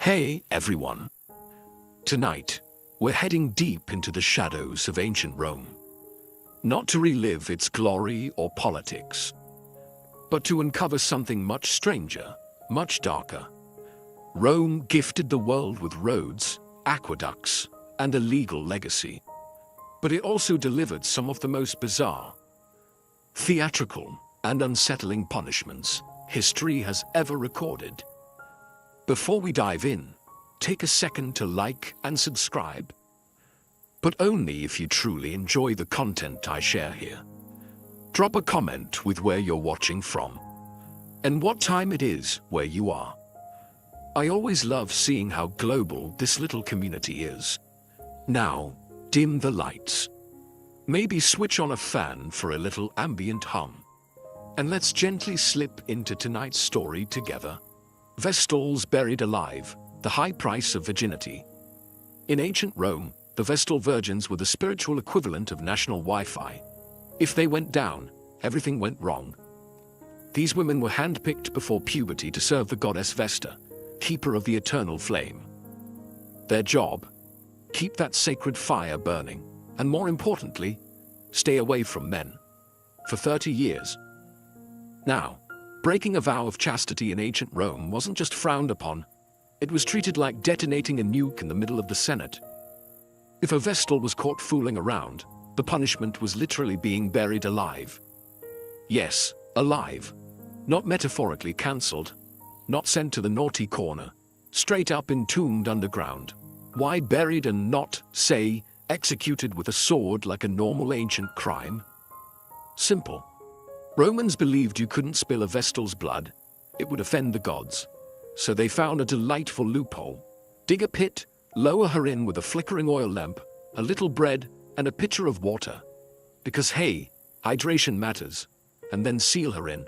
Hey everyone! Tonight, we're heading deep into the shadows of ancient Rome. Not to relive its glory or politics, but to uncover something much stranger, much darker. Rome gifted the world with roads, aqueducts, and a legal legacy. But it also delivered some of the most bizarre, theatrical, and unsettling punishments history has ever recorded. Before we dive in, take a second to like and subscribe. But only if you truly enjoy the content I share here. Drop a comment with where you're watching from, and what time it is where you are. I always love seeing how global this little community is. Now, dim the lights. Maybe switch on a fan for a little ambient hum. And let's gently slip into tonight's story together. Vestals buried alive, the high price of virginity. In ancient Rome, the Vestal virgins were the spiritual equivalent of national Wi-Fi. If they went down, everything went wrong. These women were handpicked before puberty to serve the goddess Vesta, keeper of the eternal flame. Their job? Keep that sacred fire burning, and more importantly, stay away from men. For 30 years. Now, breaking a vow of chastity in ancient Rome wasn't just frowned upon, it was treated like detonating a nuke in the middle of the Senate. If a Vestal was caught fooling around, the punishment was literally being buried alive. Yes, alive. Not metaphorically cancelled, not sent to the naughty corner, straight up entombed underground. Why buried and not, say, executed with a sword like a normal ancient crime? Simple. Romans believed you couldn't spill a Vestal's blood, it would offend the gods. So they found a delightful loophole. Dig a pit, lower her in with a flickering oil lamp, a little bread, and a pitcher of water. Because hey, hydration matters. And then seal her in.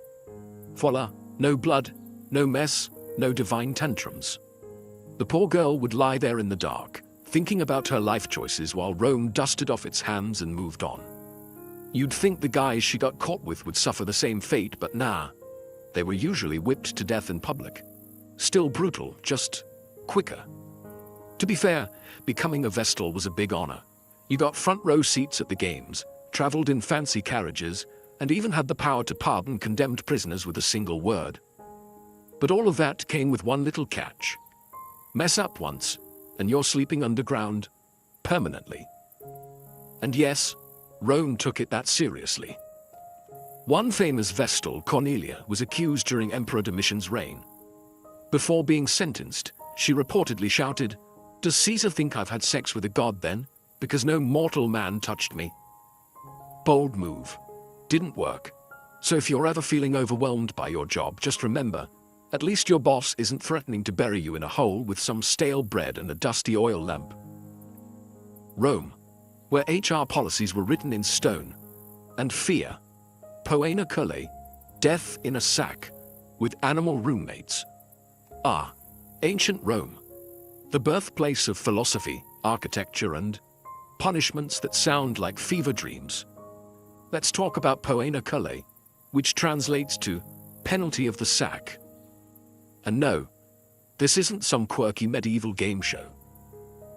Voila, no blood, no mess, no divine tantrums. The poor girl would lie there in the dark, thinking about her life choices while Rome dusted off its hands and moved on. You'd think the guys she got caught with would suffer the same fate, but nah. They were usually whipped to death in public. Still brutal, just quicker. To be fair, becoming a Vestal was a big honor. You got front row seats at the games, traveled in fancy carriages, and even had the power to pardon condemned prisoners with a single word. But all of that came with one little catch. Mess up once, and you're sleeping underground, permanently. And yes, Rome took it that seriously. One famous Vestal, Cornelia, was accused during Emperor Domitian's reign. Before being sentenced, she reportedly shouted, "Does Caesar think I've had sex with a god then? Because no mortal man touched me." Bold move. Didn't work. So if you're ever feeling overwhelmed by your job, just remember, at least your boss isn't threatening to bury you in a hole with some stale bread and a dusty oil lamp. Rome, where HR policies were written in stone, and fear, poena culae, death in a sack, with animal roommates. Ancient Rome, the birthplace of philosophy, architecture, and punishments that sound like fever dreams. Let's talk about poena culae, which translates to penalty of the sack. And no, this isn't some quirky medieval game show.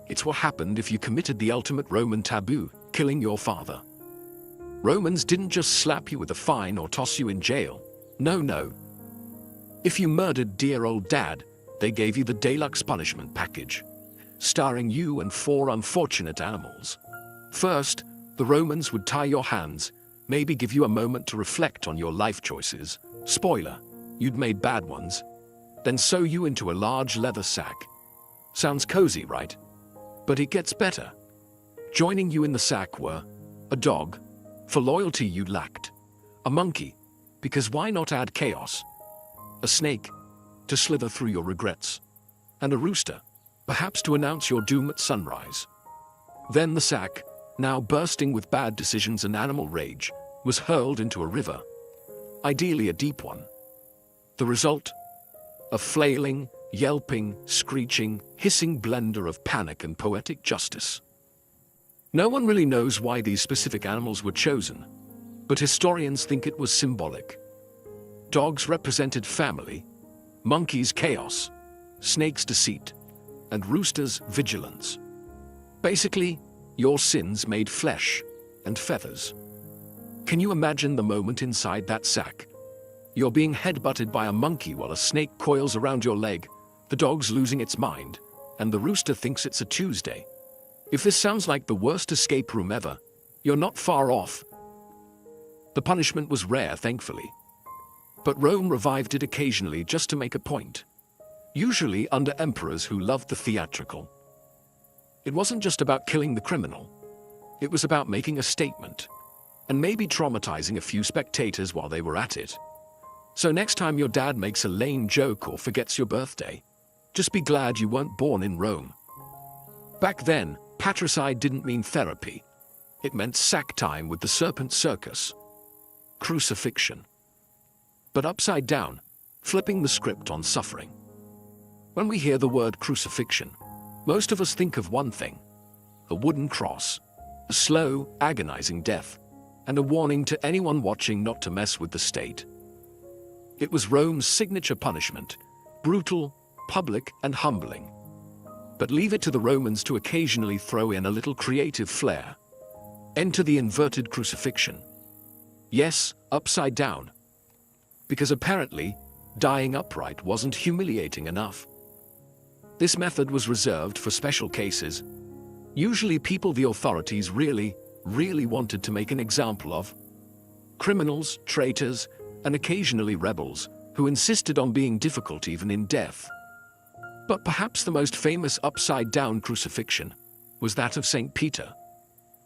It's what happened if you committed the ultimate Roman taboo, killing your father. Romans didn't just slap you with a fine or toss you in jail. No. If you murdered dear old dad, they gave you the deluxe punishment package, starring you and 4 unfortunate animals. First, the Romans would tie your hands, maybe give you a moment to reflect on your life choices. Spoiler, you'd made bad ones. Then sew you into a large leather sack. Sounds cozy, right? But it gets better. Joining you in the sack were a dog, for loyalty you lacked, a monkey, because why not add chaos, a snake, to slither through your regrets, and a rooster, perhaps to announce your doom at sunrise. Then the sack, now bursting with bad decisions and animal rage, was hurled into a river, ideally a deep one. The result? A flailing, yelping, screeching, hissing blender of panic and poetic justice. No one really knows why these specific animals were chosen, but historians think it was symbolic. Dogs represented family, monkeys chaos, snakes deceit, and roosters' vigilance. Basically, your sins made flesh and feathers. Can you imagine the moment inside that sack? You're being headbutted by a monkey while a snake coils around your leg, the dog's losing its mind, and the rooster thinks it's a Tuesday. If this sounds like the worst escape room ever, you're not far off. The punishment was rare, thankfully. But Rome revived it occasionally just to make a point. Usually under emperors who loved the theatrical. It wasn't just about killing the criminal. It was about making a statement, and maybe traumatizing a few spectators while they were at it. So next time your dad makes a lame joke or forgets your birthday, just be glad you weren't born in Rome. Back then, patricide didn't mean therapy. It meant sack time with the serpent circus. Crucifixion. But upside down, flipping the script on suffering. When we hear the word crucifixion, most of us think of one thing: a wooden cross, a slow, agonizing death, and a warning to anyone watching not to mess with the state. It was Rome's signature punishment, brutal, public, and humbling. But leave it to the Romans to occasionally throw in a little creative flair. Enter the inverted crucifixion. Yes, upside down. Because apparently, dying upright wasn't humiliating enough. This method was reserved for special cases, usually people the authorities really wanted to make an example of. Criminals, traitors, and occasionally rebels who insisted on being difficult even in death. But perhaps the most famous upside-down crucifixion was that of St. Peter,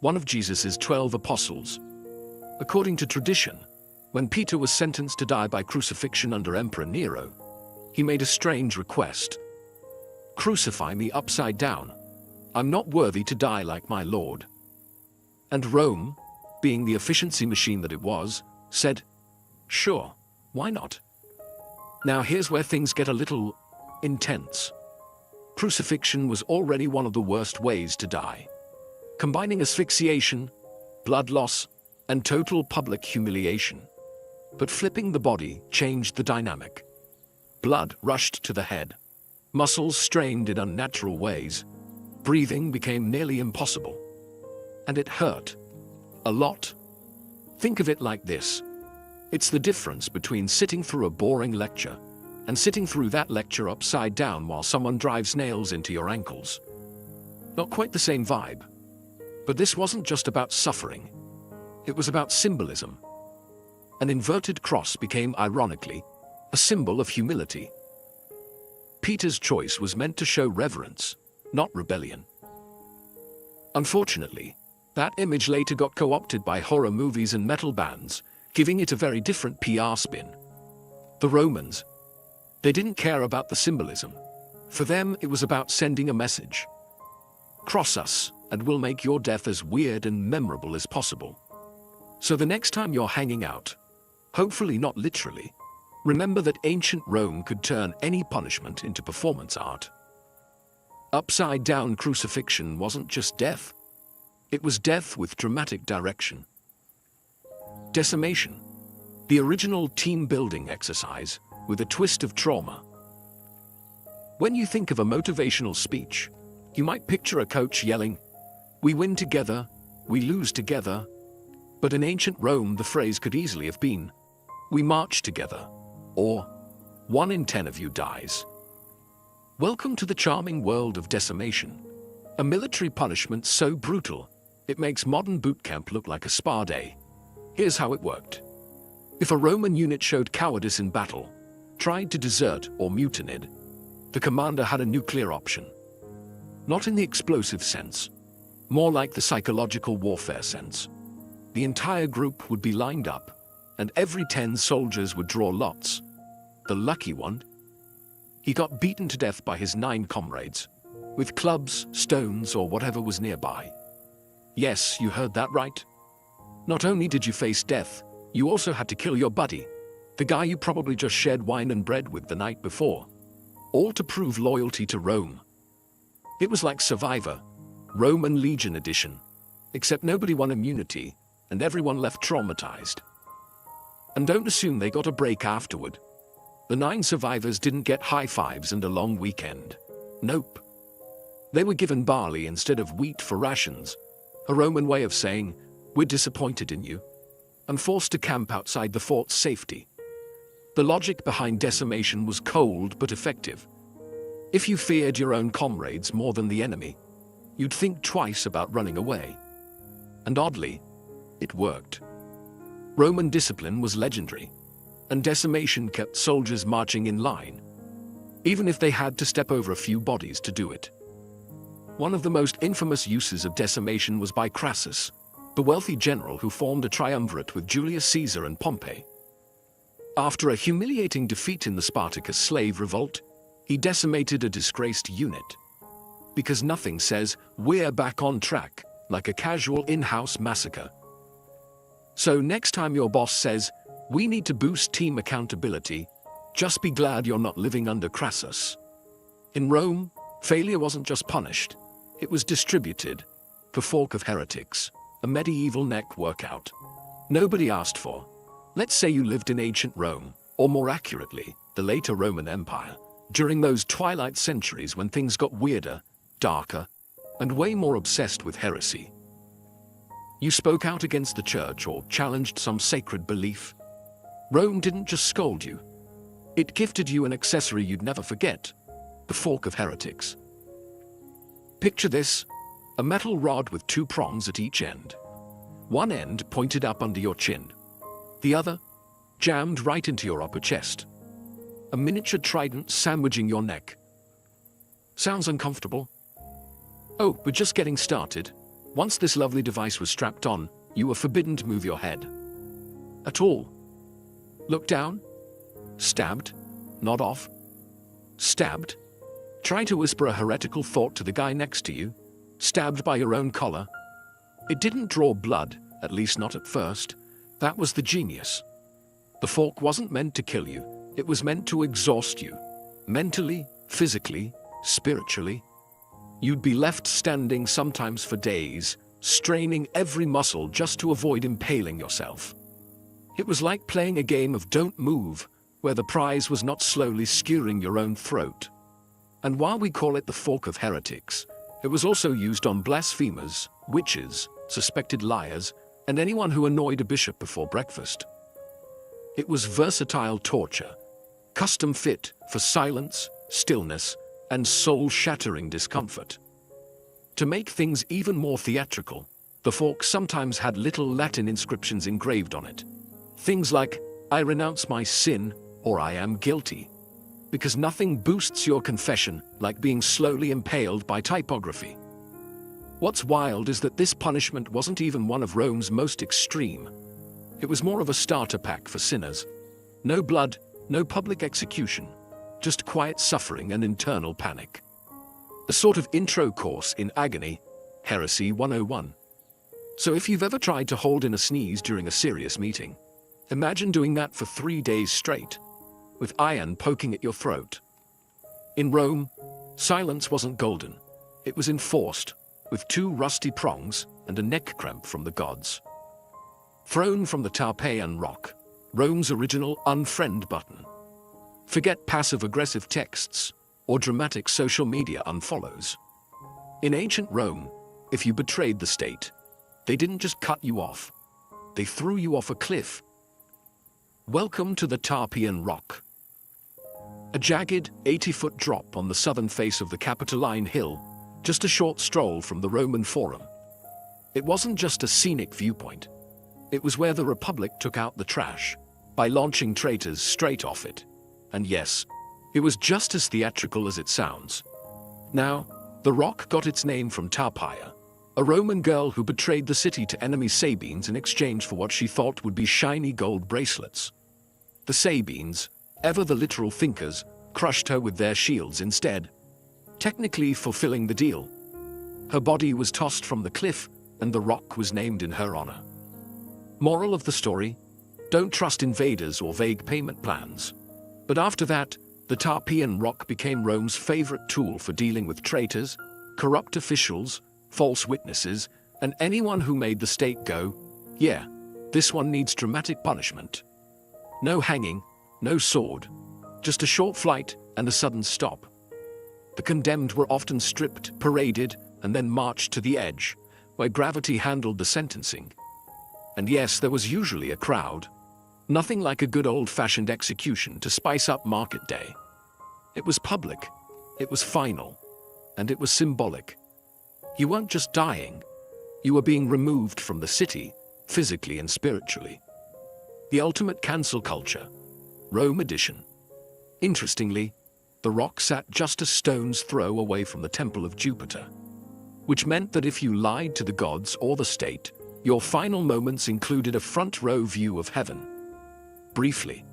one of Jesus' 12 apostles. According to tradition, when Peter was sentenced to die by crucifixion under Emperor Nero, he made a strange request. "Crucify me upside down. I'm not worthy to die like my Lord." And Rome, being the efficiency machine that it was, said, "Sure, why not?" Now here's where things get a little intense. Crucifixion was already one of the worst ways to die, combining asphyxiation, blood loss, and total public humiliation. But flipping the body changed the dynamic. Blood rushed to the head. Muscles strained in unnatural ways. Breathing became nearly impossible. And it hurt. A lot. Think of it like this. It's the difference between sitting through a boring lecture and sitting through that lecture upside down while someone drives nails into your ankles. Not quite the same vibe. But this wasn't just about suffering. It was about symbolism. An inverted cross became, ironically, a symbol of humility. Peter's choice was meant to show reverence, not rebellion. Unfortunately, that image later got co-opted by horror movies and metal bands, giving it a very different PR spin. The Romans, they didn't care about the symbolism. For them, it was about sending a message. Cross us, and we'll make your death as weird and memorable as possible. So the next time you're hanging out, hopefully not literally, remember that ancient Rome could turn any punishment into performance art. Upside-down crucifixion wasn't just death. It was death with dramatic direction. Decimation, the original team-building exercise with a twist of trauma. When you think of a motivational speech, you might picture a coach yelling, "We win together, we lose together." But in ancient Rome, the phrase could easily have been, "We march together," or 1 in 10 of you dies. Welcome to the charming world of decimation, a military punishment so brutal, it makes modern boot camp look like a spa day. Here's how it worked. If a Roman unit showed cowardice in battle, tried to desert or mutinied, the commander had a nuclear option. Not in the explosive sense, more like the psychological warfare sense. The entire group would be lined up, and every 10 soldiers would draw lots. The lucky one, he got beaten to death by his 9 comrades, with clubs, stones, or whatever was nearby. Yes, you heard that right. Not only did you face death, you also had to kill your buddy, the guy you probably just shared wine and bread with the night before, all to prove loyalty to Rome. It was like Survivor, Roman Legion edition, except nobody won immunity, and everyone left traumatized. And don't assume they got a break afterward. The 9 survivors didn't get high fives and a long weekend. Nope. They were given barley instead of wheat for rations, a Roman way of saying, "We're disappointed in you," and forced to camp outside the fort's safety. The logic behind decimation was cold but effective. If you feared your own comrades more than the enemy, you'd think twice about running away. And oddly, it worked. Roman discipline was legendary, and decimation kept soldiers marching in line, even if they had to step over a few bodies to do it. One of the most infamous uses of decimation was by Crassus, the wealthy general who formed a triumvirate with Julius Caesar and Pompey. After a humiliating defeat in the Spartacus slave revolt, he decimated a disgraced unit. Because nothing says, "We're back on track," like a casual in-house massacre. So next time your boss says, "We need to boost team accountability," just be glad you're not living under Crassus. In Rome, failure wasn't just punished, it was distributed. The fork of heretics, a medieval neck workout. Nobody asked for. Let's say you lived in ancient Rome, or more accurately, the later Roman Empire, during those twilight centuries when things got weirder, darker, and way more obsessed with heresy. You spoke out against the church or challenged some sacred belief. Rome didn't just scold you. It gifted you an accessory you'd never forget, the fork of heretics. Picture this, a metal rod with two prongs at each end. One end pointed up under your chin, the other jammed right into your upper chest. A miniature trident sandwiching your neck. Sounds uncomfortable? Oh, we're just getting started. Once this lovely device was strapped on, you were forbidden to move your head at all. Look down. Stabbed. Nod off. Stabbed. Try to whisper a heretical thought to the guy next to you. Stabbed by your own collar. It didn't draw blood, at least not at first. That was the genius. The fork wasn't meant to kill you. It was meant to exhaust you. Mentally, physically, spiritually. You'd be left standing sometimes for days, straining every muscle just to avoid impaling yourself. It was like playing a game of don't move, where the prize was not slowly skewering your own throat. And while we call it the fork of heretics, it was also used on blasphemers, witches, suspected liars, and anyone who annoyed a bishop before breakfast. It was versatile torture, custom fit for silence, stillness, and soul-shattering discomfort. To make things even more theatrical, the fork sometimes had little Latin inscriptions engraved on it. Things like, "I renounce my sin," or "I am guilty." Because nothing boosts your confession like being slowly impaled by typography. What's wild is that this punishment wasn't even one of Rome's most extreme. It was more of a starter pack for sinners. No blood, no public execution, just quiet suffering and internal panic. A sort of intro course in agony, Heresy 101. So if you've ever tried to hold in a sneeze during a serious meeting, imagine doing that for 3 days straight, with iron poking at your throat. In Rome, silence wasn't golden. It was enforced, with 2 rusty prongs and a neck cramp from the gods. Thrown from the Tarpeian Rock, Rome's original unfriend button. Forget passive-aggressive texts or dramatic social media unfollows. In ancient Rome, if you betrayed the state, they didn't just cut you off. They threw you off a cliff. Welcome to the Tarpeian Rock. A jagged, 80-foot drop on the southern face of the Capitoline Hill, just a short stroll from the Roman Forum. It wasn't just a scenic viewpoint. It was where the Republic took out the trash, by launching traitors straight off it. And yes, it was just as theatrical as it sounds. Now, the rock got its name from Tarpeia, a Roman girl who betrayed the city to enemy Sabines in exchange for what she thought would be shiny gold bracelets. The Sabines, ever the literal thinkers, crushed her with their shields instead, technically fulfilling the deal. Her body was tossed from the cliff, and the rock was named in her honor. Moral of the story: don't trust invaders or vague payment plans. But after that, the Tarpeian Rock became Rome's favorite tool for dealing with traitors, corrupt officials, false witnesses, and anyone who made the state go, "Yeah, this one needs dramatic punishment." No hanging, no sword, just a short flight and a sudden stop. The condemned were often stripped, paraded, and then marched to the edge, where gravity handled the sentencing. And yes, there was usually a crowd. Nothing like a good old-fashioned execution to spice up market day. It was public, it was final, and it was symbolic. You weren't just dying, you were being removed from the city, physically and spiritually. The ultimate cancel culture, Rome edition. Interestingly, the rock sat just a stone's throw away from the temple of Jupiter, which meant that if you lied to the gods or the state, your final moments included a front-row view of heaven. Briefly.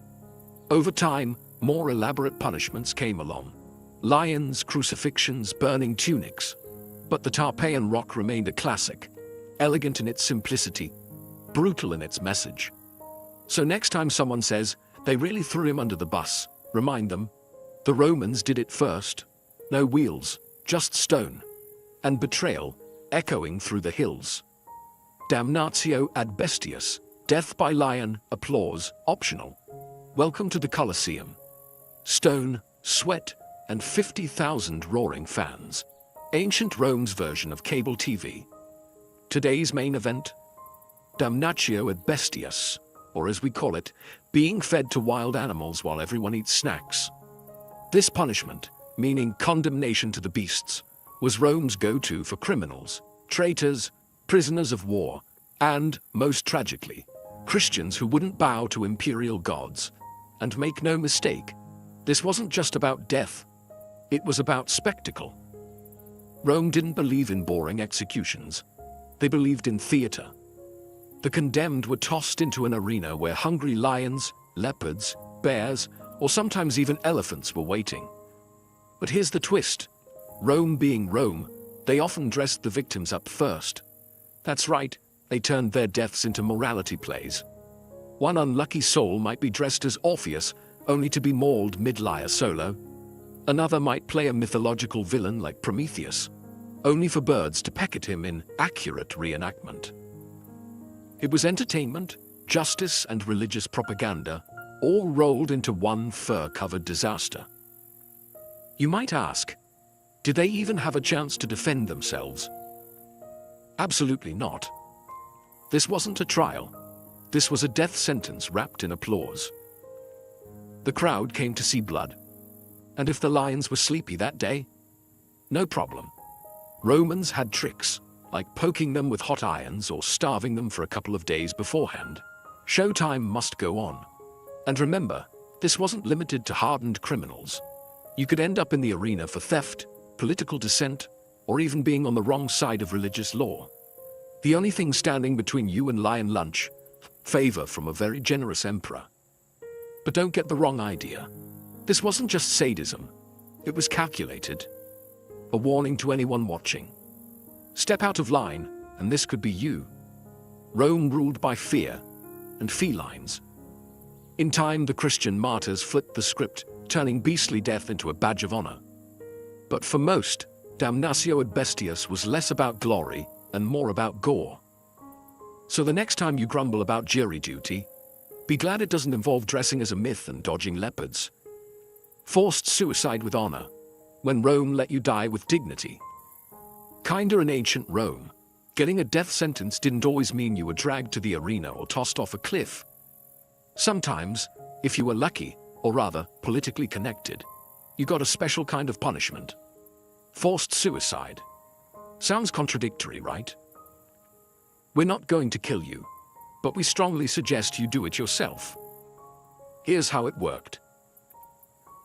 Over time, more elaborate punishments came along. Lions, crucifixions, burning tunics. But the Tarpeian rock remained a classic, elegant in its simplicity, brutal in its message. So next time someone says they really threw him under the bus, remind them, the Romans did it first. No wheels, just stone. And betrayal, echoing through the hills. Damnatio ad bestias, death by lion, applause, optional. Welcome to the Colosseum. Stone, sweat, and 50,000 roaring fans. Ancient Rome's version of cable TV. Today's main event? Damnatio ad bestias, or as we call it, being fed to wild animals while everyone eats snacks. This punishment, meaning condemnation to the beasts, was Rome's go-to for criminals, traitors, prisoners of war, and, most tragically, Christians who wouldn't bow to imperial gods. And make no mistake, this wasn't just about death, it was about spectacle. Rome didn't believe in boring executions, they believed in theater. The condemned were tossed into an arena where hungry lions, leopards, bears, or sometimes even elephants were waiting. But here's the twist. Rome being Rome, they often dressed the victims up first. That's right, they turned their deaths into morality plays. One unlucky soul might be dressed as Orpheus, only to be mauled mid-lyre solo. Another might play a mythological villain like Prometheus, only for birds to peck at him in accurate reenactment. It was entertainment, justice, and religious propaganda, all rolled into one fur-covered disaster. You might ask, did they even have a chance to defend themselves? Absolutely not. This wasn't a trial. This was a death sentence wrapped in applause. The crowd came to see blood. And if the lions were sleepy that day, no problem. Romans had tricks, like poking them with hot irons or starving them for a couple of days beforehand. Showtime must go on. And remember, this wasn't limited to hardened criminals. You could end up in the arena for theft, political dissent, or even being on the wrong side of religious law. The only thing standing between you and lion lunch, favor from a very generous emperor. But don't get the wrong idea. This wasn't just sadism. It was calculated. A warning to anyone watching. Step out of line, and this could be you. Rome ruled by fear and felines. In time, the Christian martyrs flipped the script, turning beastly death into a badge of honor. But for most, damnatio ad bestias was less about glory and more about gore. So the next time you grumble about jury duty, be glad it doesn't involve dressing as a myth and dodging leopards. Forced suicide with honor, when Rome let you die with dignity. Kinda in ancient Rome, getting a death sentence didn't always mean you were dragged to the arena or tossed off a cliff. Sometimes, if you were lucky, or rather, politically connected, you got a special kind of punishment. Forced suicide. Sounds contradictory, right? We're not going to kill you, but we strongly suggest you do it yourself. Here's how it worked.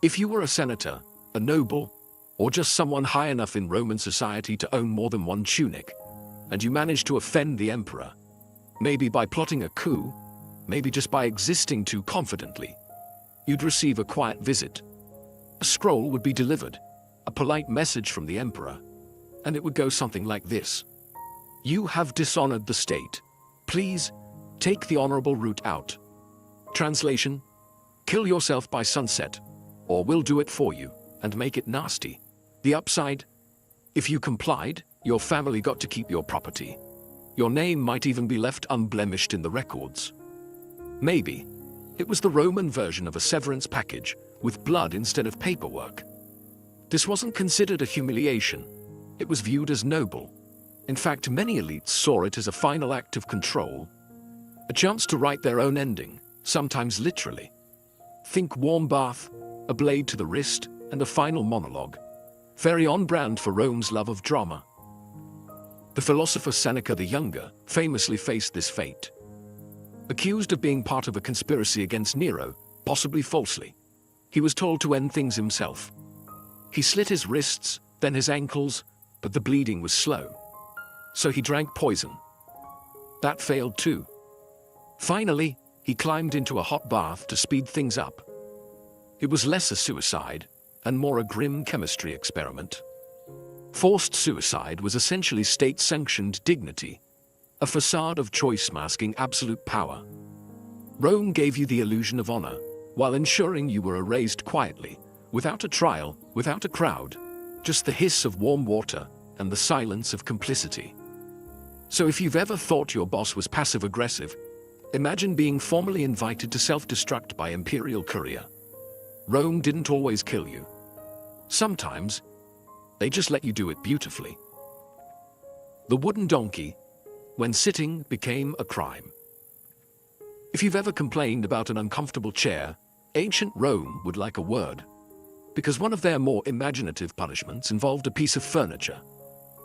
If you were a senator, a noble, or just someone high enough in Roman society to own more than one tunic, and you managed to offend the emperor, maybe by plotting a coup, maybe just by existing too confidently, you'd receive a quiet visit. A scroll would be delivered, a polite message from the emperor, and it would go something like this. You have dishonored the state. Please, take the honorable route out. Translation: kill yourself by sunset, or we'll do it for you, and make it nasty. The upside? If you complied, your family got to keep your property. Your name might even be left unblemished in the records. Maybe it was the Roman version of a severance package, with blood instead of paperwork. This wasn't considered a humiliation. It was viewed as noble. In fact, many elites saw it as a final act of control, a chance to write their own ending, sometimes literally. Think warm bath, a blade to the wrist, and a final monologue. Very on brand for Rome's love of drama. The philosopher Seneca the Younger famously faced this fate. Accused of being part of a conspiracy against Nero, possibly falsely, he was told to end things himself. He slit his wrists, then his ankles, but the bleeding was slow. So he drank poison. That failed too. Finally, he climbed into a hot bath to speed things up. It was less a suicide and more a grim chemistry experiment. Forced suicide was essentially state-sanctioned dignity, a facade of choice masking absolute power. Rome gave you the illusion of honor, while ensuring you were erased quietly, without a trial, without a crowd, just the hiss of warm water and the silence of complicity. So if you've ever thought your boss was passive-aggressive, imagine being formally invited to self-destruct by imperial courier. Rome didn't always kill you. Sometimes, they just let you do it beautifully. The wooden donkey, when sitting, became a crime. If you've ever complained about an uncomfortable chair, ancient Rome would like a word. Because one of their more imaginative punishments involved a piece of furniture.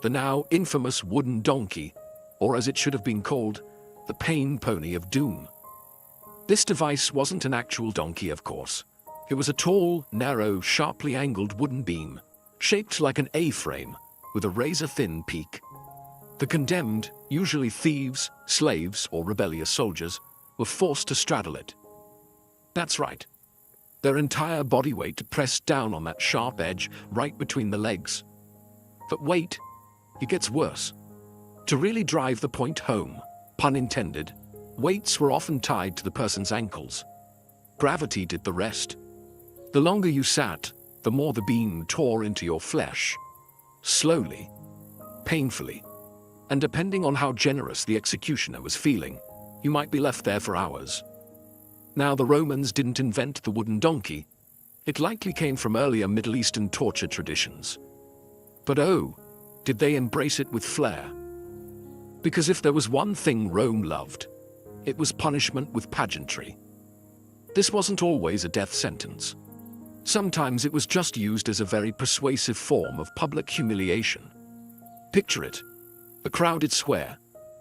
The now infamous wooden donkey, or as it should have been called, the pain pony of doom. This device wasn't an actual donkey, of course. It was a tall, narrow, sharply angled wooden beam, shaped like an A-frame, with a razor-thin peak. The condemned, usually thieves, slaves, or rebellious soldiers, were forced to straddle it. That's right. Their entire body weight pressed down on that sharp edge right between the legs. But wait, it gets worse. To really drive the point home, pun intended, weights were often tied to the person's ankles. Gravity did the rest. The longer you sat, the more the beam tore into your flesh. Slowly, painfully, and depending on how generous the executioner was feeling, you might be left there for hours. Now, the Romans didn't invent the wooden donkey. It likely came from earlier Middle Eastern torture traditions. But oh, did they embrace it with flair? Because if there was one thing Rome loved, it was punishment with pageantry. This wasn't always a death sentence. Sometimes it was just used as a very persuasive form of public humiliation. Picture it. A crowded square.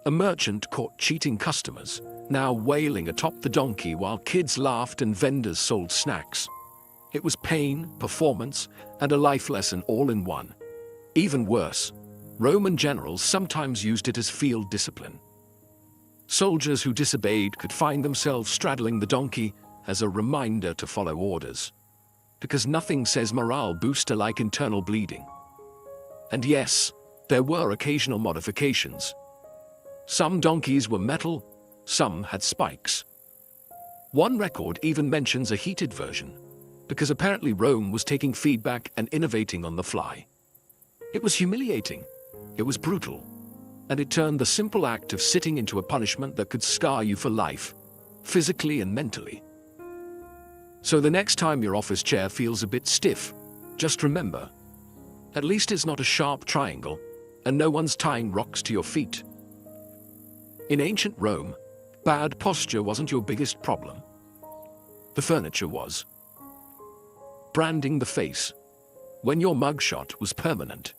A merchant caught cheating customers, now wailing atop the donkey while kids laughed and vendors sold snacks. It was pain, performance, and a life lesson all in one. Even worse, Roman generals sometimes used it as field discipline. Soldiers who disobeyed could find themselves straddling the donkey as a reminder to follow orders. Because nothing says morale booster like internal bleeding. And yes, there were occasional modifications. Some donkeys were metal, some had spikes. One record even mentions a heated version, because apparently Rome was taking feedback and innovating on the fly. It was humiliating, it was brutal, and it turned the simple act of sitting into a punishment that could scar you for life, physically and mentally. So the next time your office chair feels a bit stiff, just remember, at least it's not a sharp triangle, and no one's tying rocks to your feet. In ancient Rome, bad posture wasn't your biggest problem. The furniture was. Branding the face, when your mugshot was permanent.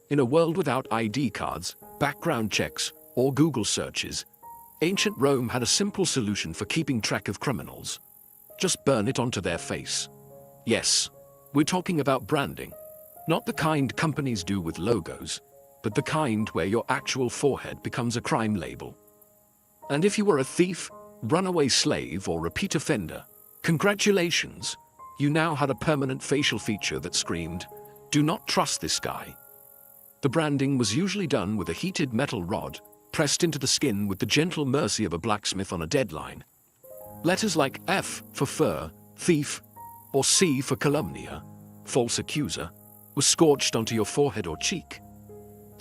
In a world without ID cards, background checks, or Google searches, ancient Rome had a simple solution for keeping track of criminals. Just burn it onto their face. Yes, we're talking about branding. Not the kind companies do with logos, but the kind where your actual forehead becomes a crime label. And if you were a thief, runaway slave, or repeat offender, congratulations, you now had a permanent facial feature that screamed, "Do not trust this guy." The branding was usually done with a heated metal rod, pressed into the skin with the gentle mercy of a blacksmith on a deadline. Letters like F for fur, thief, or C for calumnia, false accuser, were scorched onto your forehead or cheek.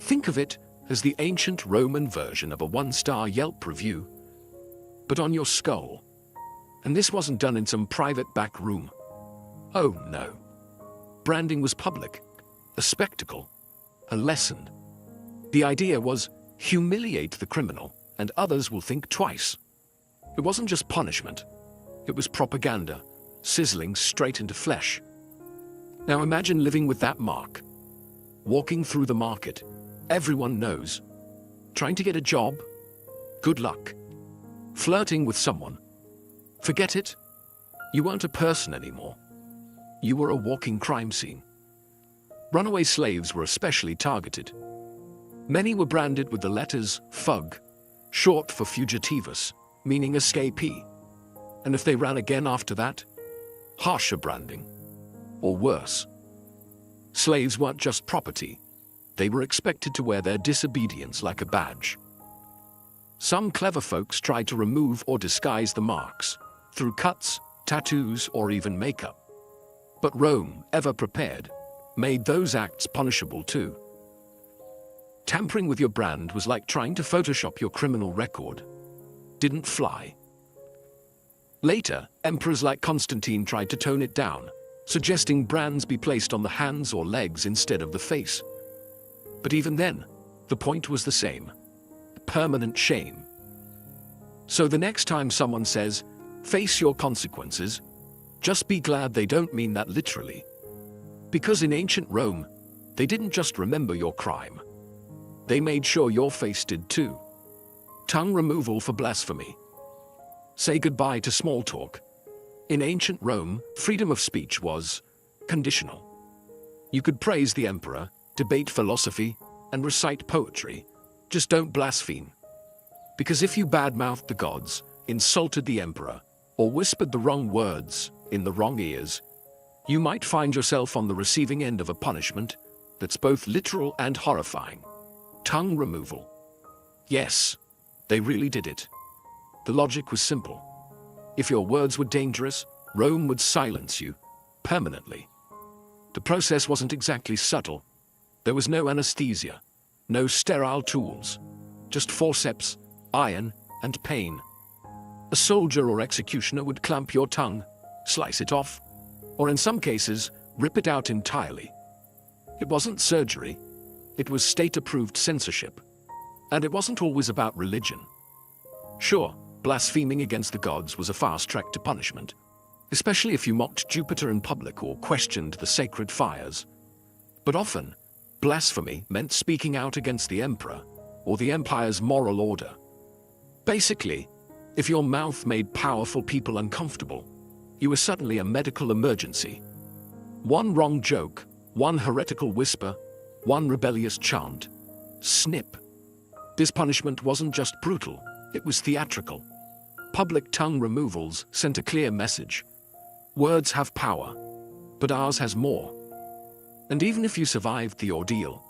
Think of it as the ancient Roman version of a one-star Yelp review, but on your skull. And this wasn't done in some private back room. Oh no. Branding was public, a spectacle, a lesson. The idea was humiliate the criminal and others will think twice. It wasn't just punishment. It was propaganda, sizzling straight into flesh. Now imagine living with that mark. Walking through the market, everyone knows. Trying to get a job, good luck. Flirting with someone, forget it. You weren't a person anymore. You were a walking crime scene. Runaway slaves were especially targeted. Many were branded with the letters FUG, short for fugitivus, meaning escapee. And if they ran again after that, harsher branding. Or worse. Slaves weren't just property. They were expected to wear their disobedience like a badge. Some clever folks tried to remove or disguise the marks through cuts, tattoos, or even makeup. But Rome, ever prepared, made those acts punishable too. Tampering with your brand was like trying to Photoshop your criminal record. Didn't fly. Later, emperors like Constantine tried to tone it down, suggesting brands be placed on the hands or legs instead of the face. But even then, the point was the same. Permanent shame. So the next time someone says, face your consequences, just be glad they don't mean that literally. Because in ancient Rome, they didn't just remember your crime. They made sure your face did too. Tongue removal for blasphemy. Say goodbye to small talk. In ancient Rome, freedom of speech was conditional. You could praise the emperor, debate philosophy, and recite poetry. Just don't blaspheme. Because if you badmouthed the gods, insulted the emperor, or whispered the wrong words in the wrong ears, you might find yourself on the receiving end of a punishment that's both literal and horrifying. Tongue removal. Yes, they really did it. The logic was simple. If your words were dangerous, Rome would silence you permanently. The process wasn't exactly subtle. There was no anesthesia, no sterile tools, just forceps, iron, and pain. A soldier or executioner would clamp your tongue, slice it off, or in some cases, rip it out entirely. It wasn't surgery. It was state-approved censorship. And it wasn't always about religion. Sure, blaspheming against the gods was a fast track to punishment, especially if you mocked Jupiter in public or questioned the sacred fires. But often, blasphemy meant speaking out against the emperor or the empire's moral order. Basically, if your mouth made powerful people uncomfortable, you were suddenly a medical emergency. One wrong joke, one heretical whisper, one rebellious chant. Snip. This punishment wasn't just brutal, it was theatrical. Public tongue removals sent a clear message. Words have power, but ours has more. And even if you survived the ordeal,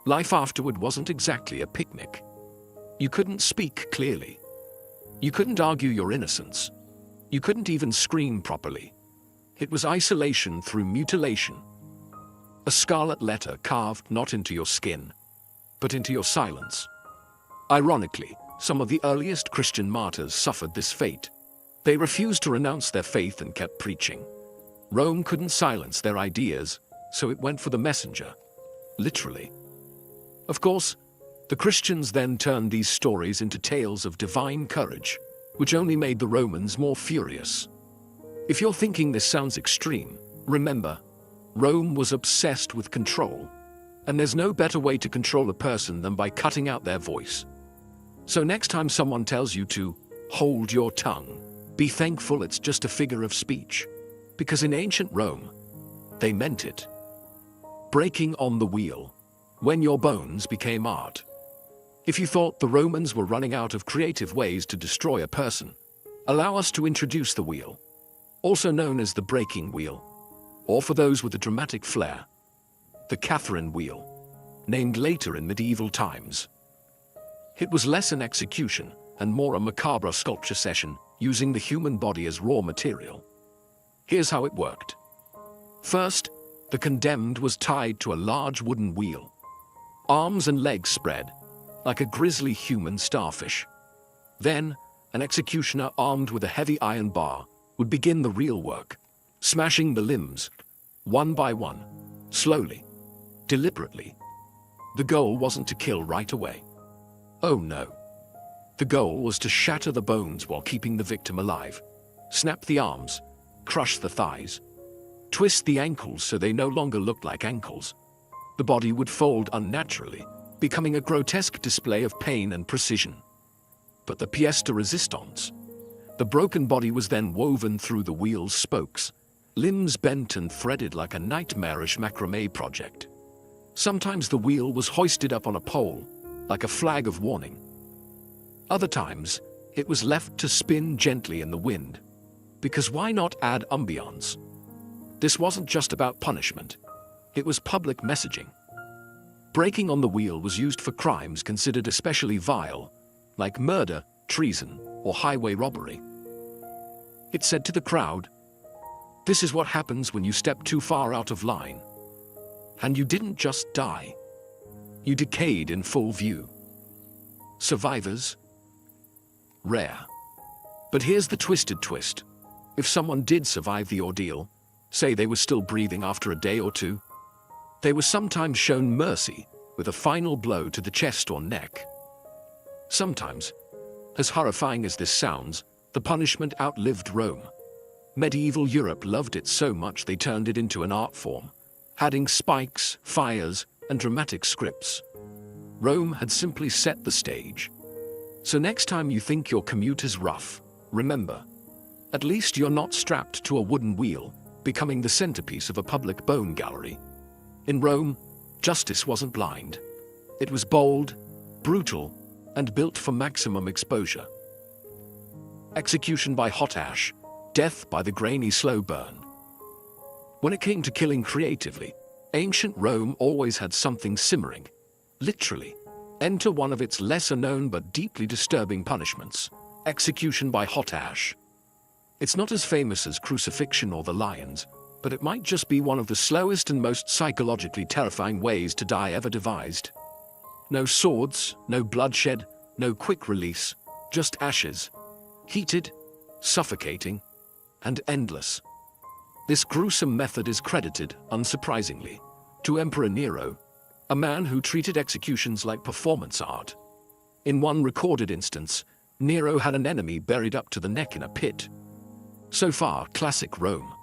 life afterward wasn't exactly a picnic. You couldn't speak clearly. You couldn't argue your innocence. You couldn't even scream properly. It was isolation through mutilation. A scarlet letter carved not into your skin, but into your silence. Ironically, some of the earliest Christian martyrs suffered this fate. They refused to renounce their faith and kept preaching. Rome couldn't silence their ideas, so it went for the messenger, literally. Of course, the Christians then turned these stories into tales of divine courage, which only made the Romans more furious. If you're thinking this sounds extreme, remember, Rome was obsessed with control, and there's no better way to control a person than by cutting out their voice. So next time someone tells you to hold your tongue, be thankful it's just a figure of speech, because in ancient Rome, they meant it. Breaking on the wheel, when your bones became art. If you thought the Romans were running out of creative ways to destroy a person, allow us to introduce the wheel, also known as the breaking wheel, or for those with a dramatic flair, the Catherine wheel, named later in medieval times. It was less an execution and more a macabre sculpture session using the human body as raw material. Here's how it worked. First, the condemned was tied to a large wooden wheel, arms and legs spread, like a grisly human starfish. Then, an executioner armed with a heavy iron bar would begin the real work, smashing the limbs, one by one, Slowly, deliberately. The goal wasn't to kill right away. Oh no. The goal was to shatter the bones while keeping the victim alive, snap the arms, crush the thighs, twist the ankles so they no longer looked like ankles. The body would fold unnaturally, becoming a grotesque display of pain and precision. But the pièce de résistance. The broken body was then woven through the wheel's spokes, limbs bent and threaded like a nightmarish macrame project. Sometimes the wheel was hoisted up on a pole, like a flag of warning. Other times, it was left to spin gently in the wind. Because why not add ambiance? This wasn't just about punishment. It was public messaging. Breaking on the wheel was used for crimes considered especially vile, like murder, treason, or highway robbery. It said to the crowd, "This is what happens when you step too far out of line." And you didn't just die. You decayed in full view. Survivors? Rare. But here's the twisted twist. If someone did survive the ordeal, say they were still breathing after a day or two, they were sometimes shown mercy with a final blow to the chest or neck. Sometimes, as horrifying as this sounds, the punishment outlived Rome. Medieval Europe loved it so much they turned it into an art form, adding spikes, fires, and dramatic scripts. Rome had simply set the stage. So next time you think your commute is rough, remember, at least you're not strapped to a wooden wheel, becoming the centerpiece of a public bone gallery. In Rome, justice wasn't blind. It was bold, brutal, and built for maximum exposure. Execution by hot ash, death by the grainy slow burn. When it came to killing creatively, ancient Rome always had something simmering. Literally, enter one of its lesser-known but deeply disturbing punishments, execution by hot ash. It's not as famous as crucifixion or the lions, but it might just be one of the slowest and most psychologically terrifying ways to die ever devised. No swords, no bloodshed, no quick release, just ashes. Heated, suffocating, and endless. This gruesome method is credited, unsurprisingly, to Emperor Nero, a man who treated executions like performance art. In one recorded instance, Nero had an enemy buried up to the neck in a pit. So far, classic Rome.